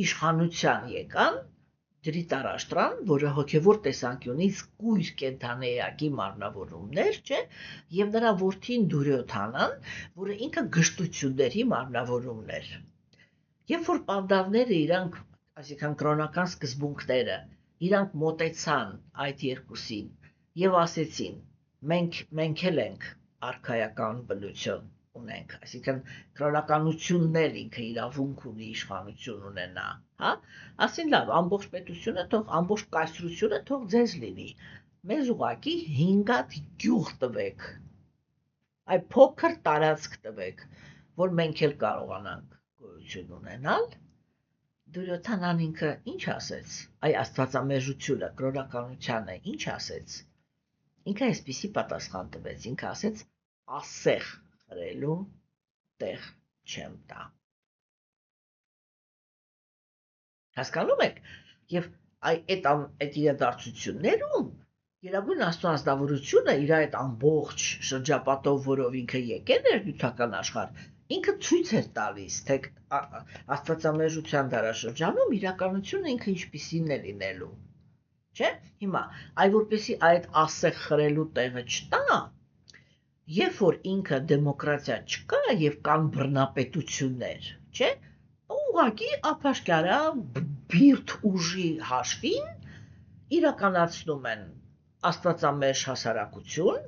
իշխանության եկան դրիտարաշտրան, որը հոգևոր տեսանկյունից կույր կենդանեակի մարմնավորումներ, չէ, եւ նրա որդին Դուրյոթանան, որը ինքը գժտությունների մարմնավորումներ։ Երբ որ պանդավները իրանք, այսինքն կրոնական սկզբունքները, իրանք մոտեցան այդ երկուսին եւ ասեցին. մենք էլ ենք արքայական բնություն ունենք, այսինքն կրոնականությունն էլ ինքը իրավունք ունի իշխանություն ունենա, հա, ասին լավ, ամբողջ պետությունը թող, ամբողջ կայսրությունը թող ձեզ լինի, մեզ ուղակի 5 հատ գյուղ տվեք, այ փոքր տարածք տվեք, որ մենք էլ կարողանանք գոյություն ունենալ։ Դուրյոթանան ինքը ինչ ասեց, այ աստվածամերժությունը, կրոնականությանը ինչ ասեց, ինքը այսպիսի պատասխան տվեց, ինքը ասեց ասեղ խրելու տեղ չեմ տա։ Հասկանում եք, եւ այդ իրադարձություններում Գերագույն Աստծո անձնավորությունը իր այդ ամբողջ շրջապատով, որով ինքը եկել էր նյութական աշխարհ, ինքը ցույց էր տալիս, թե աստվածամերժության դարաշրջանում իրականությունը ինքը ինչպիսին է լինելու, չէ՞։ Հիմա, այ որպեսի այդ ասեղ խրելու տեղը չտա, երբ որ ինքը դեմոկրատիա չկա եւ կան բռնապետություններ, չէ՞, ուղղակի ապաշկարա բիրտ ուժի հաշվին իրականացնում են աստվածամերժ հասարակություն,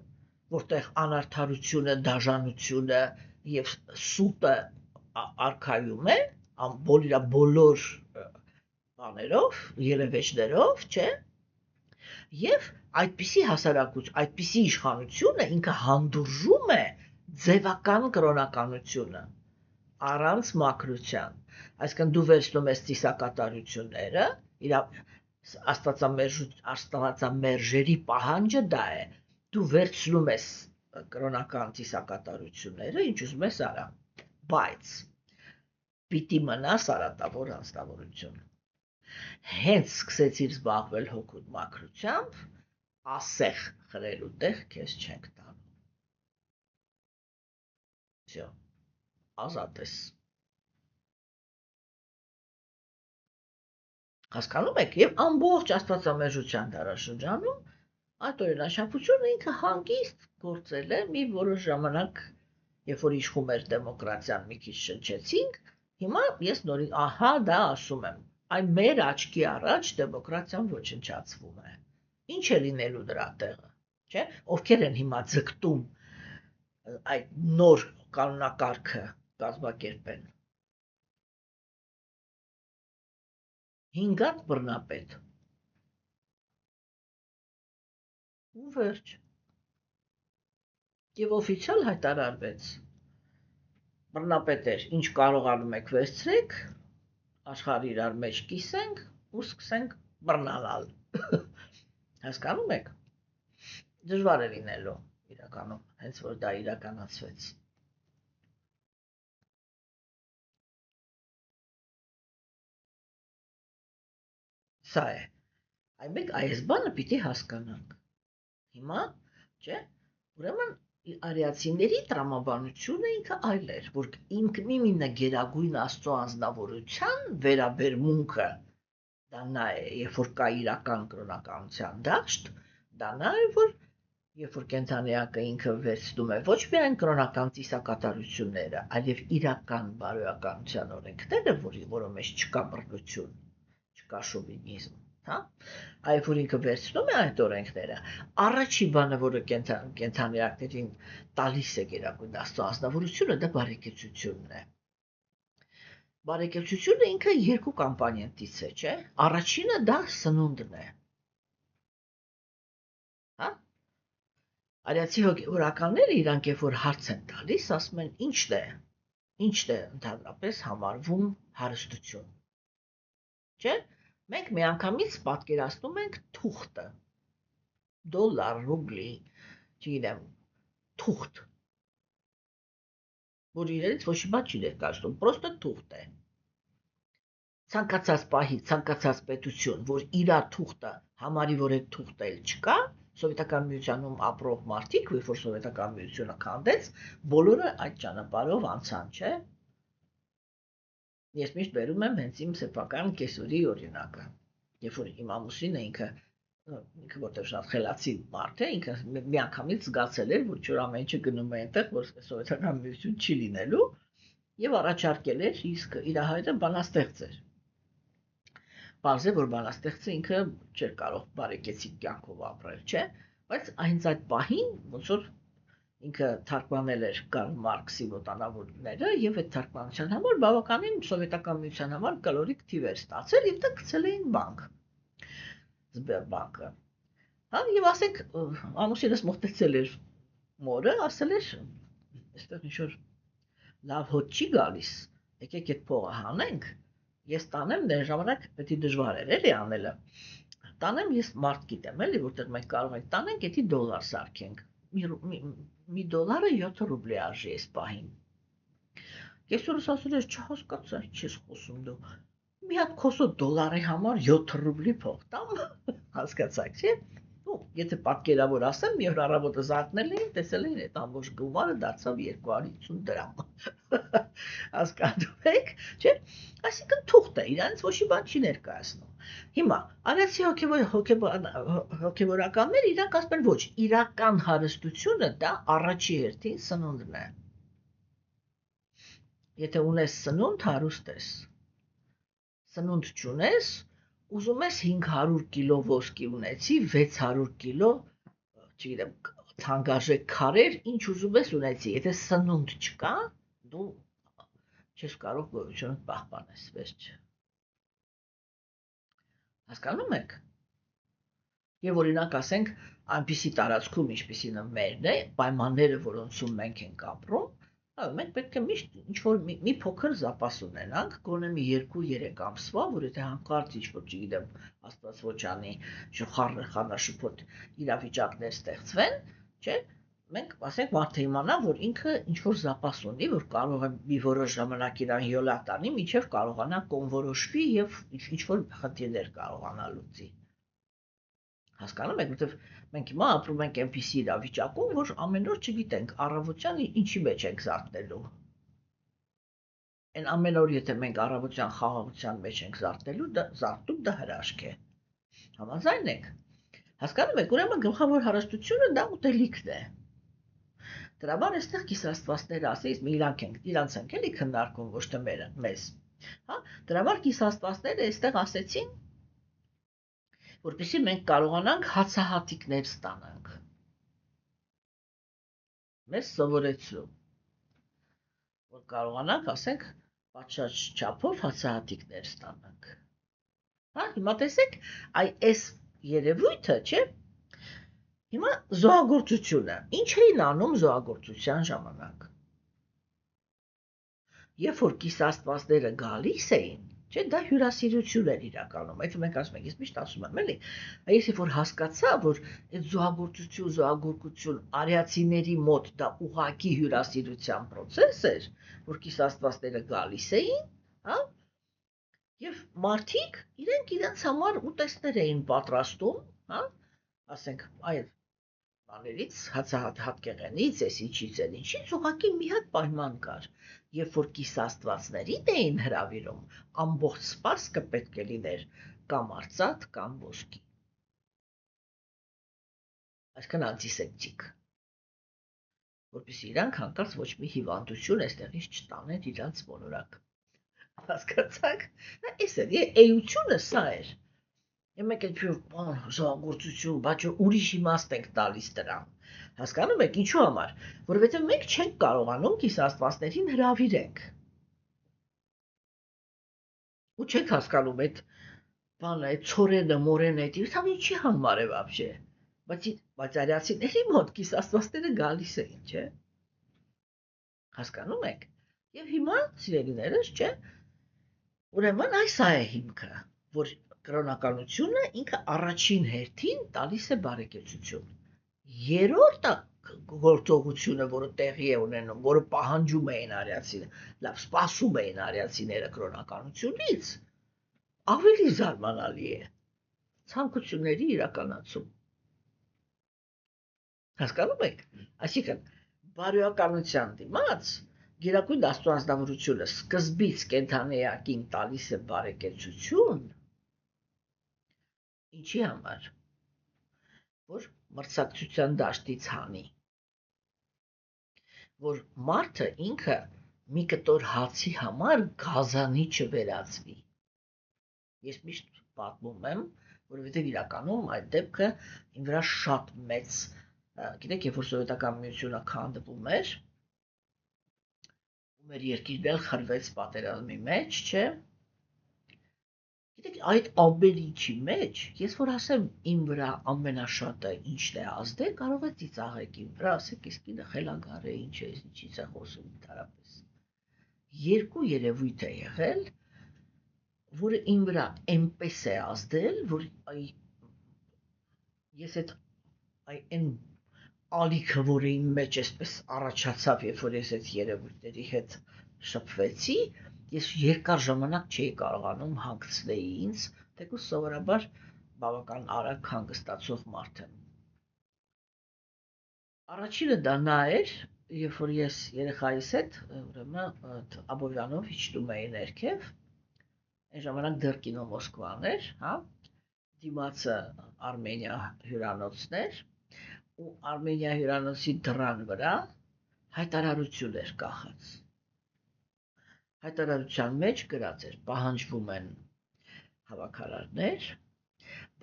որտեղ անարդարությունը, դաժանությունը եւ սուտը արքայում է, բոլոր բաներով, ելևէջներով, չէ, եւ այդպիսի հասարակություն, այդպիսի իշխանությունը ինքը հանդուրժում է ձևական կրոնականությունը առանց մաքրության, այսինքն դու վերցնում ես ծիսակատարությունները, աստվածամերժերի պահանջը դա է, դու վերցնում ես կրոնական ծիսակատարությունները, ինչ ուզում ես արա, բայց պիտի մնաս արատավոր անձնավորություն։ Հենց սկսեցիր զբաղվել հոգուտ մաքրությամբ, ասեղ խրելու տեղ քեզ չենք տանում։ Всё, ազատ ես։ Հասկանում եք, եւ ամբողջ աստվածամերժության դարաշրջանում այդ օրինաչափությունը ինքը հանգիստ գործել է մի որոշ ժամանակ, երբ որ իշխում էր դեմոկրատիան, մի քիչ շնչեցինք, հիմա ես նորից, ահա դա ասում եմ, այն մեր աչքի առաջ դեմոկրատիան ոչնչացվում է։ Ինչ է լինելու դրա տեղը, չէ՞, ովքեր են հիմա ձգտում այդ նոր կանոնակարգը կազմակերպեն։ 5 հատ բռնապետ։ Ու վերջ։ Եվ օֆիցիալ հայտարարվեց. բռնապետեր, ինչ կարողանում եք վերցրեք, աշխարհ իրար մեջ կիսենք ու սկսենք բռնանալ։ Հասկանում եք։ Դժվար է լինելու իրականում, հենց որ դա իրականացվեց։ Սա է։ Այմեք այս բանը պիտի հասկանանք։ Հիմա, չէ, ուրեմն արիացիների տրամաբանությունը ինքը այլ էր, որ ինքնիմինը գերագույն Աստծո անձնավորության վերաբերմունքը, դա նա է, երբ որ կա իրական կրոնականության դաշտ, դա նա է, որ երբ որ կենդանիակը ինքը վերցնում է ոչ միայն կրոնական ծիսակատարությունները, այլև իրական բարոյականության օրենքները, որի մեջ չկա բռնություն, չկա շովինիզմ, հա, այլ որ ինքը վերցնում է այդ օրենքները, առաջին բանը, որը կենդանիակներին տալիս է գերագույն Աստծո անձնավորությունը, դա բարեկեցությունն է։ Բարեկեցությունը ինքը երկու կոմպոնենտից է, չէ՞։ Առաջինը դա սնունդն է։ Հա։ Արիացի հոգևորականները իրանք երբ որ հարց են տալիս, ասում են ինչն է ընդհանրապես համարվում հարստություն։ Չէ՞։ Մենք միանգամից պատկերացնում ենք թուղթը, դոլար, ռուբլի, չգիտեմ, թուղթ, որ իրենից ոչ մի բան չի ներկայացնում, պրոստը թուղթ է։ Ցանկացած պահի, ցանկացած պետություն, որ իր թուղթը համարի, որ այդ թուղթը էլ չկա, Սովետական միությունում ապրող մարդիկ, երբ որ Սովետական միությունը քանդեց, բոլորը այդ ճանապարհով անցան, չէ՞։ Ես միշտ բերում եմ հենց իմ սեփական կեսօրի օրինակը, երբ որ իմ ամուսինը ինքը որտեղ շատ խելացի մարդ է, ինքը միանգամից զգացել էր, որ չոր ամեն ինչը գնում է այնտեղ, որ Սովետական միություն չի լինելու, եւ առաջարկել էր, իսկ իր հայրը բանաստեղծ էր։ Պարզ է, որ բանաստեղծը ինքը չէր կարող բարեկեցիկ կյանքով ապրել, չէ՞, բայց հենց այդ պահին ոնց որ ինքը թարգմանել էր Կարլ Մարքսի ոտանավորները եւ այդ թարգմանության համար բավականին Սովետական միության համար կալորիկ թիվ էր ստացել եւ դա գցել էին բանկ։ Սբերբանկը։ Հա, եւ ասենք ամուսինս մոտեցել էր մորը, ասել էր, այստեղ ինչ որ լավ հոտ չի գալիս, եկեք այդ փողը հանենք, ես տանեմ, դե ժամանակ պետք է դժվար էր էլի անելը։ Տանեմ, ես մարդ գիտեմ էլի, որտեղ մենք կարող ենք տանենք, եթե դոլար սարքենք։ Մի դոլարը 7 ռուբլի արժի այս պահին։ Կեսօրս ասել էր, չհասկացա, ինչ ես խոսում դու։ Մի հատ քոսո դոլարի համար 7 ռուբլի փող տամ, հասկացաք, չէ՞։ Ու եթե պատկերավոր ասեմ, մի օր առավոտը զարթնել էին, տեսել էին այդ ամբողջ գումարը դարձավ 250 դրամ։ Հասկանում եք, չէ՞։ Այսինքն թուղթ է, իրանից ոչ մի բան չի ներկայացնում։ Հիմա արիացի հոգևորականները իրանք ասում են ոչ, իրական հարստությունը դա առաջի հերթին սնունդն է։ Եթե ունես սնունդ, հարուստ ես։ Սնունդ չունես, ուզում ես 500 կիլո ոսկի ունեցի, 600 կիլո, չգիտեմ, թանկարժեք քարեր, ինչ ուզում ես ունեցի, եթե սնունդ չկա, դու չես կարող գոյությունդ պահպանես, վերջ։ Հասկանում եք։ Եվ օրինակ ասենք, այնպիսի տարածքում, ինչպիսին մերն է, պայմանները, որոնցում մենք ենք ապրում, մենք պետք է միշտ ինչ-որ մի փոքր զապաս ունենանք, գոնե մի 2-3 ամսվա, որ եթե հանկարծ ինչ-որ, չգիտեմ, Աստված ոչ անի, խառնաշփոթ իրավիճակներ ստեղծվեն, չէ՞, մենք ասենք մարդը իմանա, որ ինքը ինչ-որ զապաս ունի, որ կարող է մի որոշ ժամանակ իրան յոլա տանի, մինչև կարողանա կոնվորոշվի եւ ինչ-որ խնդիրներ կարողանա լուծի։ Հասկանում եք, որտեվ մենք հիմա ապրում ենք այնպիսի իրավիճակում, որ ամեն օր չգիտենք առավոտյան ինչի մեջ ենք զարթնելու։ Այն ամեն օր եթե մենք առավոտյան խաղաղության մեջ ենք զարթնում, դա հրաշք է։ Համաձայն եք։ Հասկանում եք, ուրեմն գլխավոր հարստությունը դա ուտելիքն է։ Դրա համար այստեղ կիսաստվածները ասես իրանց ենք էլի քննարկում, ոչ թե մեզ։ Հա, դրա համար կիսաստվածները այստեղ ասեցին, որպեսզի մենք կարողանանք հացահատիկներ ստանանք։ Մեզ սովորեցնում, որ կարողանանք, ասենք, պատշաճ չափով հացահատիկներ ստանանք։ Հա, հիմա տեսեք, այս երևույթը, չէ՞։ Հիմա զոհագործությունը։ Ինչ էին անում զոհագործության ժամանակ։ Երբ որ կիսաստվածները գալիս էին, չէ, դա հյուրասիրություն էր իրականում։ Այդ մենք ասում ենք, ես միշտ ասում եմ, էլի, ես երբ որ հասկացա, որ այդ զոհագործություն արիացիների մոտ դա ուղղակի հյուրասիրության process էր, որ կիսաստվածները գալիս էին, հա, եւ մարդիկ իրենց համար ուտեստներ էին պատրաստում, հա, ասենք, այդ բաներից, հատկեղենից, այս ինչից են ինչից, ուղղակի մի հատ պայման կար, երբ որ կիսաստվածներին էին հրավիրում, ամբողջ սպասքը պետք է լիներ կամ արծաթ, կամ ոսկի։ Այսքան անտիսեպտիկ, որպեսզի իրանք հանկարծ ոչ մի հիվանդություն այստեղից չտանեն իրանց մոլորակ։ Հասկացաք, այս էր, էությունը սա էր։ Մենք այդպես զոհագործություն, բայց ուրիշ իմաստ ենք տալիս դրան։ Հասկանում եք ինչու համար, որովհետև մենք չենք կարողանում կիսաստվածներին հրավիրենք։ Ու չեք հասկանում այդ բանը, այդ ցորենը, մորենը, դա ինչի համար է вообще։ Բայց արիացիների մոտ կիսաստվածները գալիս էին, չէ՞։ Հասկանում եք։ Եվ հիմա, սիրելիներս, չէ՞, ուրեմն այս է հիմքը, որ կրոնականությունը ինքը առաջին հերթին տալիս է բարեկեցություն։ Երրորդը գործողությունը, որը տեղի է ունենում, որը պահանջում էին արիացիները, լավ, սպասում էին արիացիները կրոնականությունից, ավելի զարմանալի է ցանկությունների իրականացում։ Հասկանում եք։ Այսինքն, բարոյականության դիմաց Գերագույն Աստվածնավորությունը սկզբից կենդանեակին տալիս է բարեկեցություն, ինչի համար, որ մրցակցության դաշտից հանի, որ մարդը ինքը մի կտոր հացի համար գազանի չվերածվի։ Ես միշտ պատմում եմ, որովհետև իրականում այդ դեպքը իմ վրա շատ մեծ, գիտեք, երբ որ սովետական միությունը քանդվում էր, ու մեր երկիրն էլ խրվեց պատերազմի մեջ, չէ՞։ Գիտեք, այդ ամեն ինչի մեջ, ես որ ասեմ իմ վրա ամենաշատը ինչն է ազդել, կարող է ծիծաղեք իմ վրա, ասեք, իսկ ինը խելագար է, ինչ է, ինչից է խոսում ընդհանրապես։ Երկու երևույթ է եղել, որը իմ վրա այնպես է ազդել, որ ես այն ալիքը, որը իմ մեջ այսպես առաջացավ, երբ որ ես այդ երևույթների հետ շփվեցի, ես երկար ժամանակ չէի կարողանում հանգցնել ինձ, թեկուզ սովորաբար բավական արագ հանգստացող մարդ եմ։ Առաջինը դա նա էր, երբ որ ես երեխայիս հետ, ուրեմն Աբովյանով իջնում էի ներքև, այն ժամանակ դեռ կինո Մոսկվան էր, հա, դիմացը Արմենիա հյուրանոցն էր, ու Արմենիա հյուրանոցի դռան վրա հայտարարություն էր կախած։ Հայտարարության մեջ գրած էր, պահանջվում են հավաքարարներ,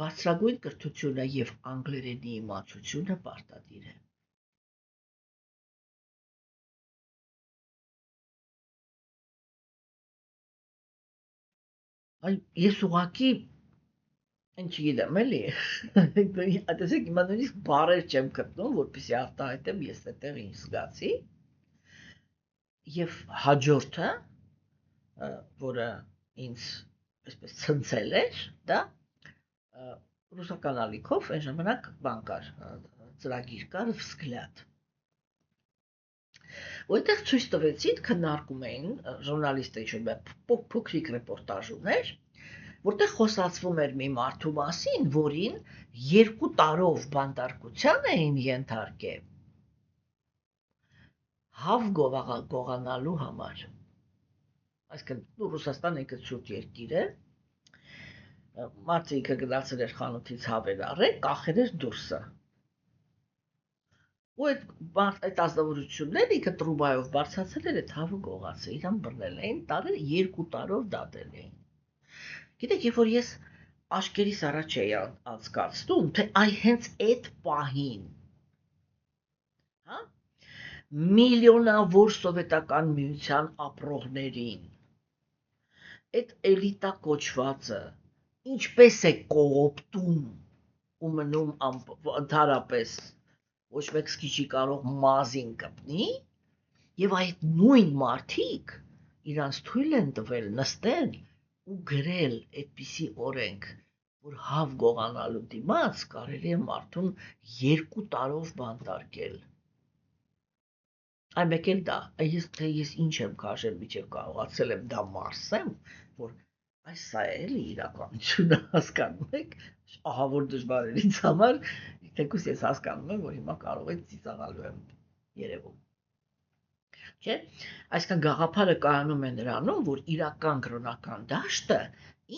բարձրագույն կրթությունը եւ անգլերենի իմացությունը պարտադիր է։ Ես ուղղակի չգիտեմ, էլի, տեսեք, հիմա նույնիսկ բառեր չեմ գտնում, որպեսզի արտահայտեմ ես այդտեղ ինչ զգացի, եւ հաջորդը, որը ինձ այսպես ցնցել էր, դա ռուսական ալիքով այն ժամանակ բան կար, ծրագիր կար «Взгляд»։ Ու այդտեղ ցույց տվեցին, քննարկում էին ժուրնալիստը ինչ-որ փոքրիկ ռեպորտաժ ուներ, որտեղ խոսացվում էր մի մարդու մասին, որին 2 տարով բանտարկության էին ենթարկել հավ գողանալու համար։ Այսինքն, Ռուսաստանը ինքը ցուրտ երկիր է, մարդը ինքը գնացել էր խանութից հավեր առել, կախել էր դուրսը։ Ու այդ ազնվորությունները ինքը տրուբայով բարձրացել էր, այդ հավը գողացել, իրան բռնել էին, տարել 2 տարով դատել էին։ Գիտեք, երբ որ ես աշկերիս առաջ էի անցկացնում, թե հենց այդ պահին, հա, միլիոնավոր սովետական միության ապրողներին, այդ էլիտա կոչվածը ինչպես է կողոպտում ու մնում ընդհանրապես ոչ մեկի չի կարող մազին կպնի, եւ այդ նույն մարդիկ իրանց թույլ են տվել նստել ու գրել այդպիսի օրենք, որ հավ գողանալու դիմաց կարելի է մարդուն 2 տարով բանտարկել։ Այն մեկ էլ դա, ես ինչ եմ քաշել, միջև կարողացել եմ դա մարսեմ, որ այս սա է էլի իրականությունը, հասկանում եք, ահավոր դժվար էր ինձ համար, թեկուզ ես հասկանում եմ, որ հիմա կարող է ծիծաղալու եմ երևում։ Չէ՞, այսինքն գաղափարը կայանում է նրանում, որ իրական կրոնական դաշտը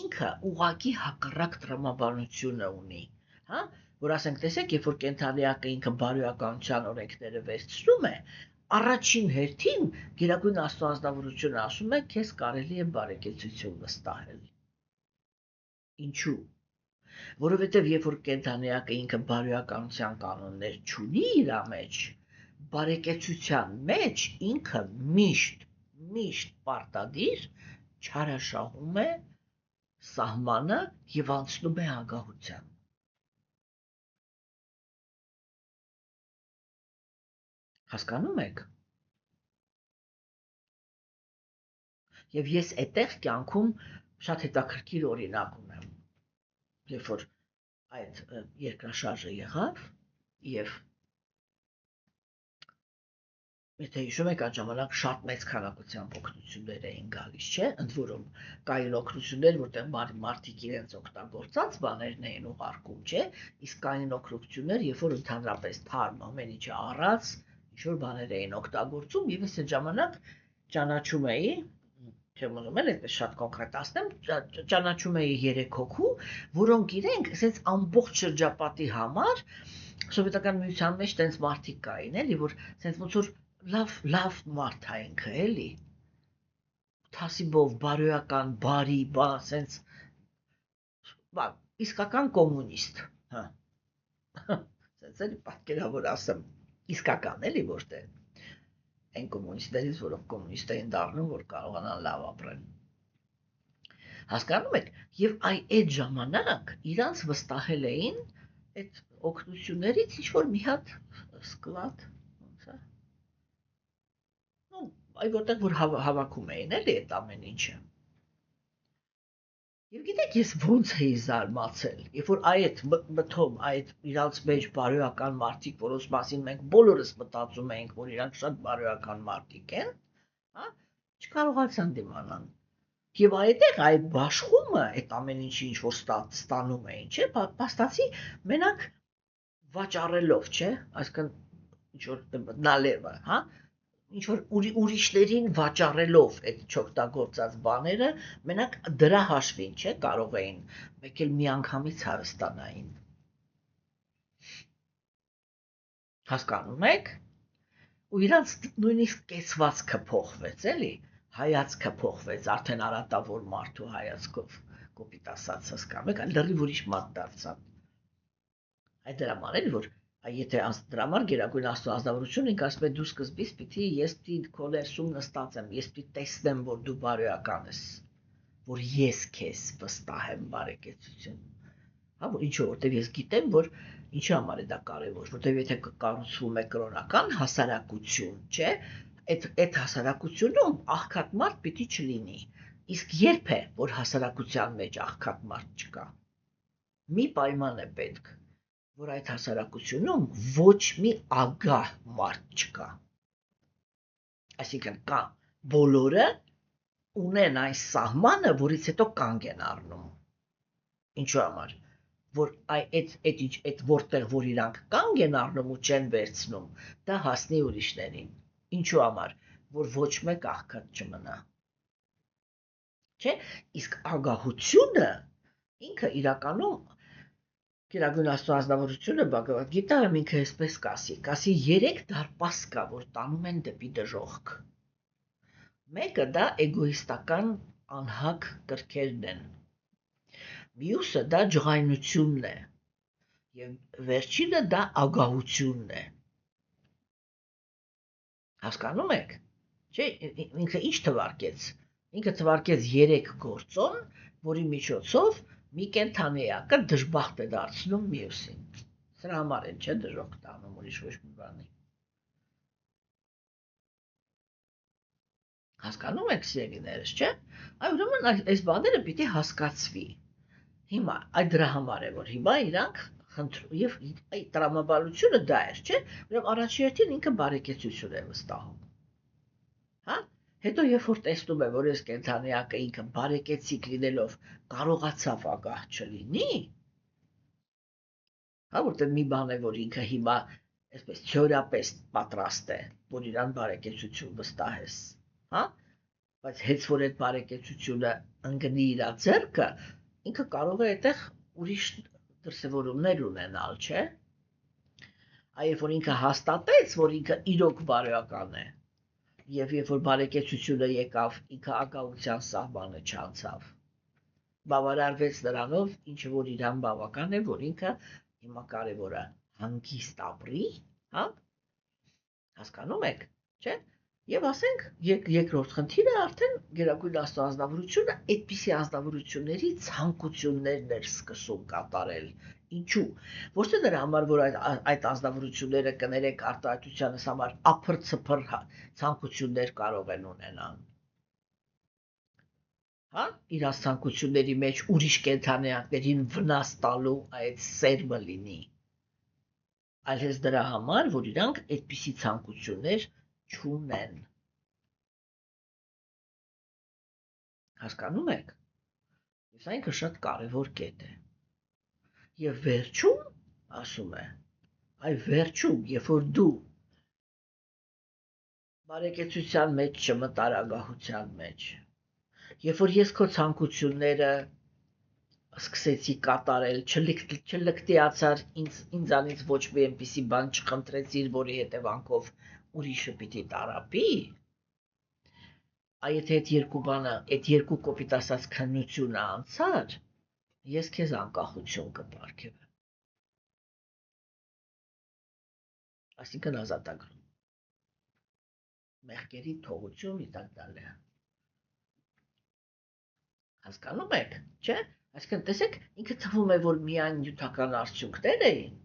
ինքը ուղղակի հակառակ տրամաբանությունը ունի, հա, որ ասենք տեսեք, երբ որ կենթանիակը ինքը բարոյականության օրենքները վերցնում է, առաջին հերթին Գերագույն Աստվածավորությունը ասում է, քեզ կարելի է բարեկեցություն վստահել։ Ինչու՞։ Որովհետև երբ որ կենթանիակը ինքը բարոյականության կանոններ չունի իր մեջ, բարեկեցության մեջ ինքը միշտ պարտադիր չարաշահում է սահմանը եւ անցնում է ագահության։ Հասկանում եք։ Եվ ես այդտեղ կյանքում շատ հետաքրքիր օրինակ ունեմ։ Երբ որ այդ երկրաշարժը եղավ եւ եթե հիշում եք, այդ ժամանակ շատ մեծ քանակությամբ օգնություններ էին գալիս, չէ՞, ընդ որում կային օգնություններ, որտեղ մարդիկ իրենց օգտագործած բաներն էին ուղարկում, չէ՞, իսկ կային օգնություններ, երբ որ ընդհանրապես թարմ ամեն ինչը առած, ինչ-որ բաներ էին օգտագործում, եւ ես այդ ժամանակ ճանաչում էի, չեմ ուզում էլ այդպես շատ կոնկրետացնեմ, ճանաչում էի 3 հոգու, որոնք իրենք ասենց ամբողջ շրջապատի համար սովետական միության մեջ տենց մարդիկ կային, էլի, որ ասենց ոնց որ լավ մարդ է ինքը, էլի, թասիբով, բարոյական, բարի, բան, ասենց, իսկական կոմունիստ, հա, ասենց էլի պատկերավոր ասեմ, իսկական էլի, ոչ թե այն կոմունիստներից, որոնք կոմունիստ էին դառնում, որ կարողանան լավ ապրեն։ Հասկանում եք, եւ այդ ժամանակ իրանց վստահել էին այդ օգնություններից ինչ-որ մի հատ սկլադ, ոնց է։ Այ որտեղ որ հավաքում էին էլի այդ ամեն ինչը։ Եվ գիտեք, ես ոնց էի զարմացել, երբ որ այդ մտում, այդ իրանց մեջ բարոյական մարդիկ, որոնց մասին մենք բոլորս մտածում էինք, որ իրանք շատ բարոյական մարդիկ են, հա, չկարողացան դիմանալ։ Եվ այդտեղ այդ բաշխումը, այդ ամեն ինչի ինչ որ ստանում էին, չէ, փաստացի մենակ վաճառելով, չէ, այսինքն ինչ որ նալևը, հա, ինչ որ ուրիշներին վաճառելով այդ չօգտագործած բաները, մենակ դրա հաշվին, չէ, կարող էին մեկ էլ միանգամից հարստանային։ Հասկանում եք։ Ու իրանց նույնիսկ կեցվածքը փոխվեց, էլի, հայացքը փոխվեց, արդեն արատավոր մարդու հայացքով, կոպիտ ասած, հասկանում եք, լրիվ ուրիշ մարդ դարձան։ Այդ դրա համար էլի, որ եթե դրա համար Գերագույն Աստվածավորությունը ինքը ասում է դու սկզբից պիտի ես պիտի քո ներսում նստած եմ, ես պիտի տեսնեմ, որ դու բարոյական ես, որ ես քեզ վստահ եմ բարեկեցություն։ Հա, ինչու, որտեվ ես գիտեմ, որ ինչի համար է դա կարևոր, որտեվ եթե կառուցվում է կրոնական հասարակություն, չէ, այդ հասարակությունում աղքատ մարդ պիտի չլինի։ Իսկ երբ է, որ հասարակության մեջ աղքատ մարդ չկա։ Մի պայման է պետք, որ այդ հասարակությունում ոչ մի ագահ մարդ չկա։ Այսինքն կա բոլորը ունեն այս սահմանը, որից հետո կանգ են առնում։ Ինչու համար, որ այդ որտեղ որ իրանք կանգ են առնում ու չեն վերցնում, դա հասնի ուրիշներին։ Ինչու համար, որ ոչ մեկ աղքատ չմնա։ Չէ, իսկ ագահությունը ինքը իրականում Գերագույն Աստվածավորությունը Բhagavad Gita-ը ինքը այսպես կասի 3 դարպաս կա, որ տանում են դեպի դժոխք։ Մեկը դա էգոիստական անհակ կրքերն են։ Մյուսը դա ջղայնությունն է։ Եվ վերջինը դա ագահությունն է։ Հասկանում եք։ Չէ, ինքը ինչ թվարկեց։ Ինքը թվարկեց 3 գործոն, որի միջոցով մի կենդանիակը դժբախտ է դարձնում մյուսին։ Սրա համար են չէ դժոխք տանում, ուրիշ ոչ մի բանի։ Հասկանում եք սիրելիներս, չէ՞։ Այ ուրեմն այս բաները պիտի հասկացվի։ Հիմա այդ դրա համար է որ հիմա իրանք խնդրում եւ այդ տրամաբանությունը դա էր, չէ՞։ Ուրեմն առաջին հերթին ինքը բարեկեցություն է վստահում։ Հա։ Հետո երբ որ տեսնում է, որ այս կենդանիակը ինքը բարեկեցիկ լինելով կարողացավ ագահ չլինի, հա, որտեղ մի բան է, որ ինքը հիմա այսպես թեորիապես պատրաստ է, որ իրան բարեկեցություն վստահես, հա, բայց հենց որ այդ բարեկեցությունը ընկնի իր ձեռքը, ինքը կարող է այդտեղ ուրիշ դրսևորումներ ունենալ, չէ՞։ Երբ որ ինքը հաստատեց, որ ինքը իրոք բարոյական է, եւ երբ որ բարեկեցությունը եկավ, ինքը ագահության սահմանը չանցավ։ Բավարարվեց նրանով, ինչը որ իրան բավական է, որ ինքը հիմա կարևորը հանգիստ ապրի, հա։ Հասկանում եք, չէ՞։ Եվ ասենք երկրորդ խնդիրը արդեն Գերագույն Աստծո ազնվորությունը այդպիսի ազնվորությունների ցանկություններն էր սկսում կատարել։ Ինչու՞։ Ոչ թե նրա համար, որ այդ ազնվորությունները կներեք արտահայտությանս համար ափր-ցփր ցանկություններ կարող են ունենալ։ Հա, իրաց ցանկությունների մեջ ուրիշ կենդանիակներին վնաս տալու այդ սերմը լինի։ Այլ հենց դրա համար, որ իրանք այդպիսի ցանկություններ չունեն։ Հասկանում եք։ Սա ինքը շատ կարևոր կետ է։ Եվ վերջում, ասում է, այ վերջում, երբ որ դու բարեկեցության մեջ չմտար ագահության մեջ, երբ որ ես քո ցանկությունները սկսեցի կատարել, չլկտիացար ինձանից ոչ մի այնպիսի բան չխնդրեցիր, որի հետևանքով ուրիշը պիտի տարապի, այդ երկու կոպիտ ասած քննությունը անցար, ես քեզ անկախություն կպարգևեմ։ Այսինքն ազատագրում։ Մեղքերի թողություն իդակ դալը։ Հասկանում եք, չէ՞։ Այսինքն տեսեք, ինքը թվում է, որ միայն նյութական արդյունքներ էին,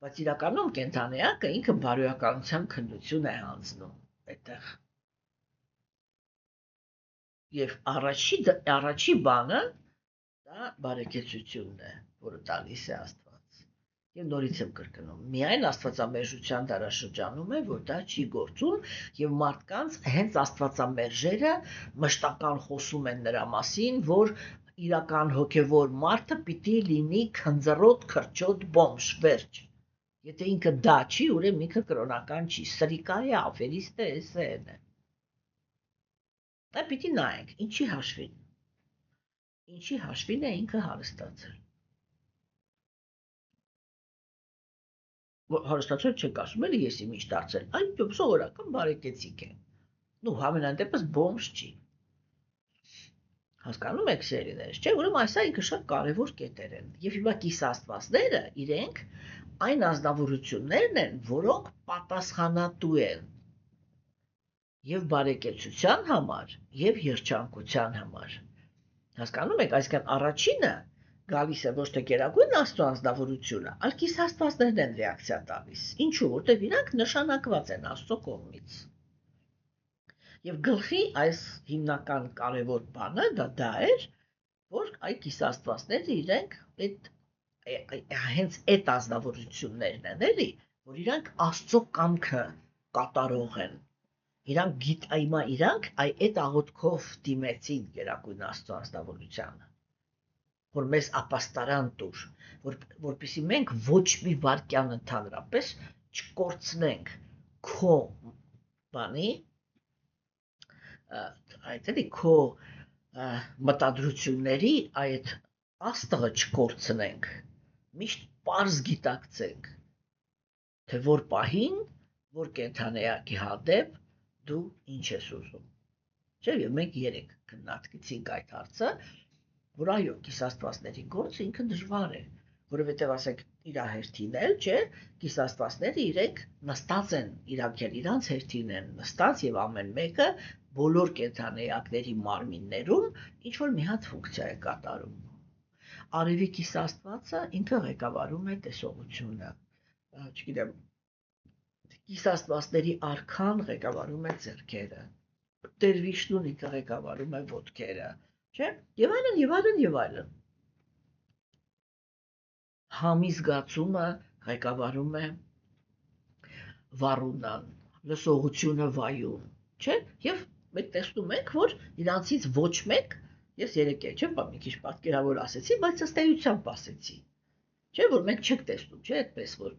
բայց իրականում կենդանիակը ինքը բարոյականության քննություն է հանձնում այդտեղ։ Եվ առաջի բանը դա բարեկեցությունն է, որը տալիս է Աստված։ Եվ նորից եմ կրկնում, միայն աստվածամերժության դարաշրջանում է, որ դա չի գործում, եւ մարդկանց հենց աստվածամերժերը մշտական խոսում են նրա մասին, որ իրական հոգևոր մարդը պիտի լինի քնձռոտ, քրչոտ, բոմժ, վերջ։ Եթե ինքը դա չի, ուրեմն ինքը կրոնական չի, սրիկա է, աֆերիստ է, էսեն է։ Դա պիտի նայենք, ինչի հաշվին։ Ինչի հաշվին է ինքը հարստացել։ Հարստացել չեք ասում էլի ես իմիջ դարձել, այլ սովորական բարեկեցիկ է։ Նու համենայն դեպս բոմժ չի։ Հասկանում եք սերիներս, չէ՞, ուրեմն այսա ինքը շատ կարևոր կետեր են։ Եվ հիմա կիսաստվածները իրենք այն ազնվորություններն են, որոնք պատասխանատու են եւ բարեկեցության համար, եւ երջանկության համար։ Հասկանում եք, այսինքն առաջինը գալիս է ոչ թե Գերագույն Աստծո անձնավորությունը, այլ կիսաստվածներն են ռեակցիա տալիս։ Ինչու՞, որտեղ իրանք նշանակված են Աստծո կողմից։ Եվ գլխի այս հիմնական կարևոր բանը դա էր, որ այդ կիսաստվածները իրենք հենց այդ ազնվորություններն են, էլի, որ իրանք Աստծո կամքը կատարող են։ Իրանք այդ աղոթքով դիմեցին Գերագույն Աստծո անձնավորությանը, որ մեզ ապաստարան տուր, որպեսզի մենք ոչ մի վայրկյան ընդհանրապես չկորցնենք քո բանի, այդ էլի քո մտադրությունների այդ աստղը չկորցնենք, միշտ պարզ գիտակցենք, թե որ պահին, որ կենդանիակի հանդեպ դու ինչ ես ուզում։ Չէ՞, եւ մենք երեք քննարկեցինք այդ հարցը, որ այո, կիսաստվածների գործը ինքը դժվար է, որովհետեւ ասենք իր հերթին էլ, չէ, կիսաստվածները իրենք նստած են, իրանք էլ իրանց հերթին են նստած եւ ամեն մեկը բոլոր կենդանիակների մարմիններում ինչ որ մի հատ ֆունկցիա է կատարում։ Արևի կիսաստվածը ինքը ղեկավարում է տեսողությունը, չգիտեմ, կիսաստվածների արքան ղեկավարում է ձեռքերը, Տեր Վիշնուն ինքը ղեկավարում է ոտքերը, չէ՞, եւ այլն եւ այլն եւ այլն։ Համի զգացումը ղեկավարում է Վարունան, լսողությունը Վայուն, չէ՞, եւ մենք տեսնում ենք, որ իրանցից ոչ մեկ, ես երեկ չէ՞, մի քիչ պատկերավոր ասեցի, բայց ըստ էությամբ ասեցի, չէ՞ որ մենք չենք տեսնում, չէ՞, այդպես որ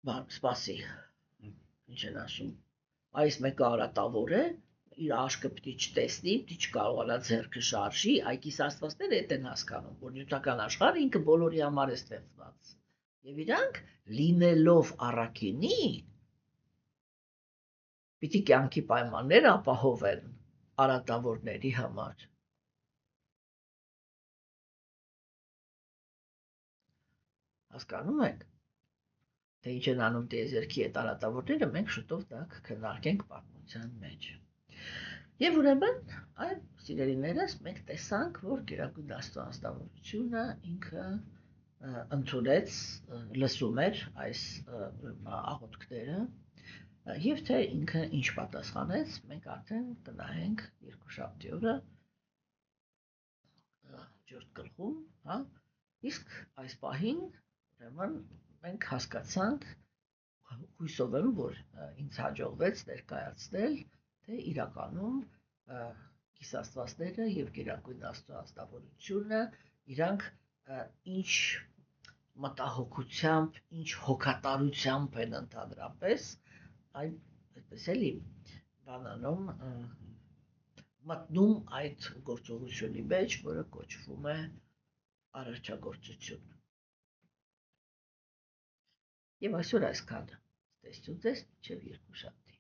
բան, սպասի, ինչ են ասում, այս մեկը արատավոր է, իր աշկը պիտի չտեսնի, պիտի չկարողանա ձեռքը շարժի, այ կիսաստվածները այդ են հասկանում, որ նյութական աշխարհը ինքը բոլորի համար է ստեղծված։ Եվ իրանք լինելով առաքինի, պիտի կյանքի պայմաններ ապահովեն արատավորների համար։ Հասկանում եք, թե ինչ են անում տիեզերքի այդ արատավորները, մենք շուտով դա կքննարկենք պատմության մեջ։ Եվ ուրեմն, այ սիրելիներս, մենք տեսանք, որ Գերագույն Աստծո անձնավորությունը ինքը ընդունեց, լսում էր այս աղոթքները, եւ թե ինքը ինչ պատասխանեց, մենք արդեն կնայենք երկուշաբթի օրը 4 գլխում, հա, իսկ այս պահին ուրեմն մենք հասկացանք, հույսով եմ, որ ինձ հաջողվեց ներկայացնել, թե իրականում կիսաստվածները եւ Գերագույն Աստծո անձնավորությունը իրանք ինչ մտահոգությամբ, ինչ հոգատարությամբ են ընդհանրապես, այն այդպես էլի բանանում մտնում այդ գործողությունի մեջ, որը կոչվում է արարչագործություն։ Եվ այսօր այսքանը։ Տեսություն ձեզ, մինչև երկուշաբթի։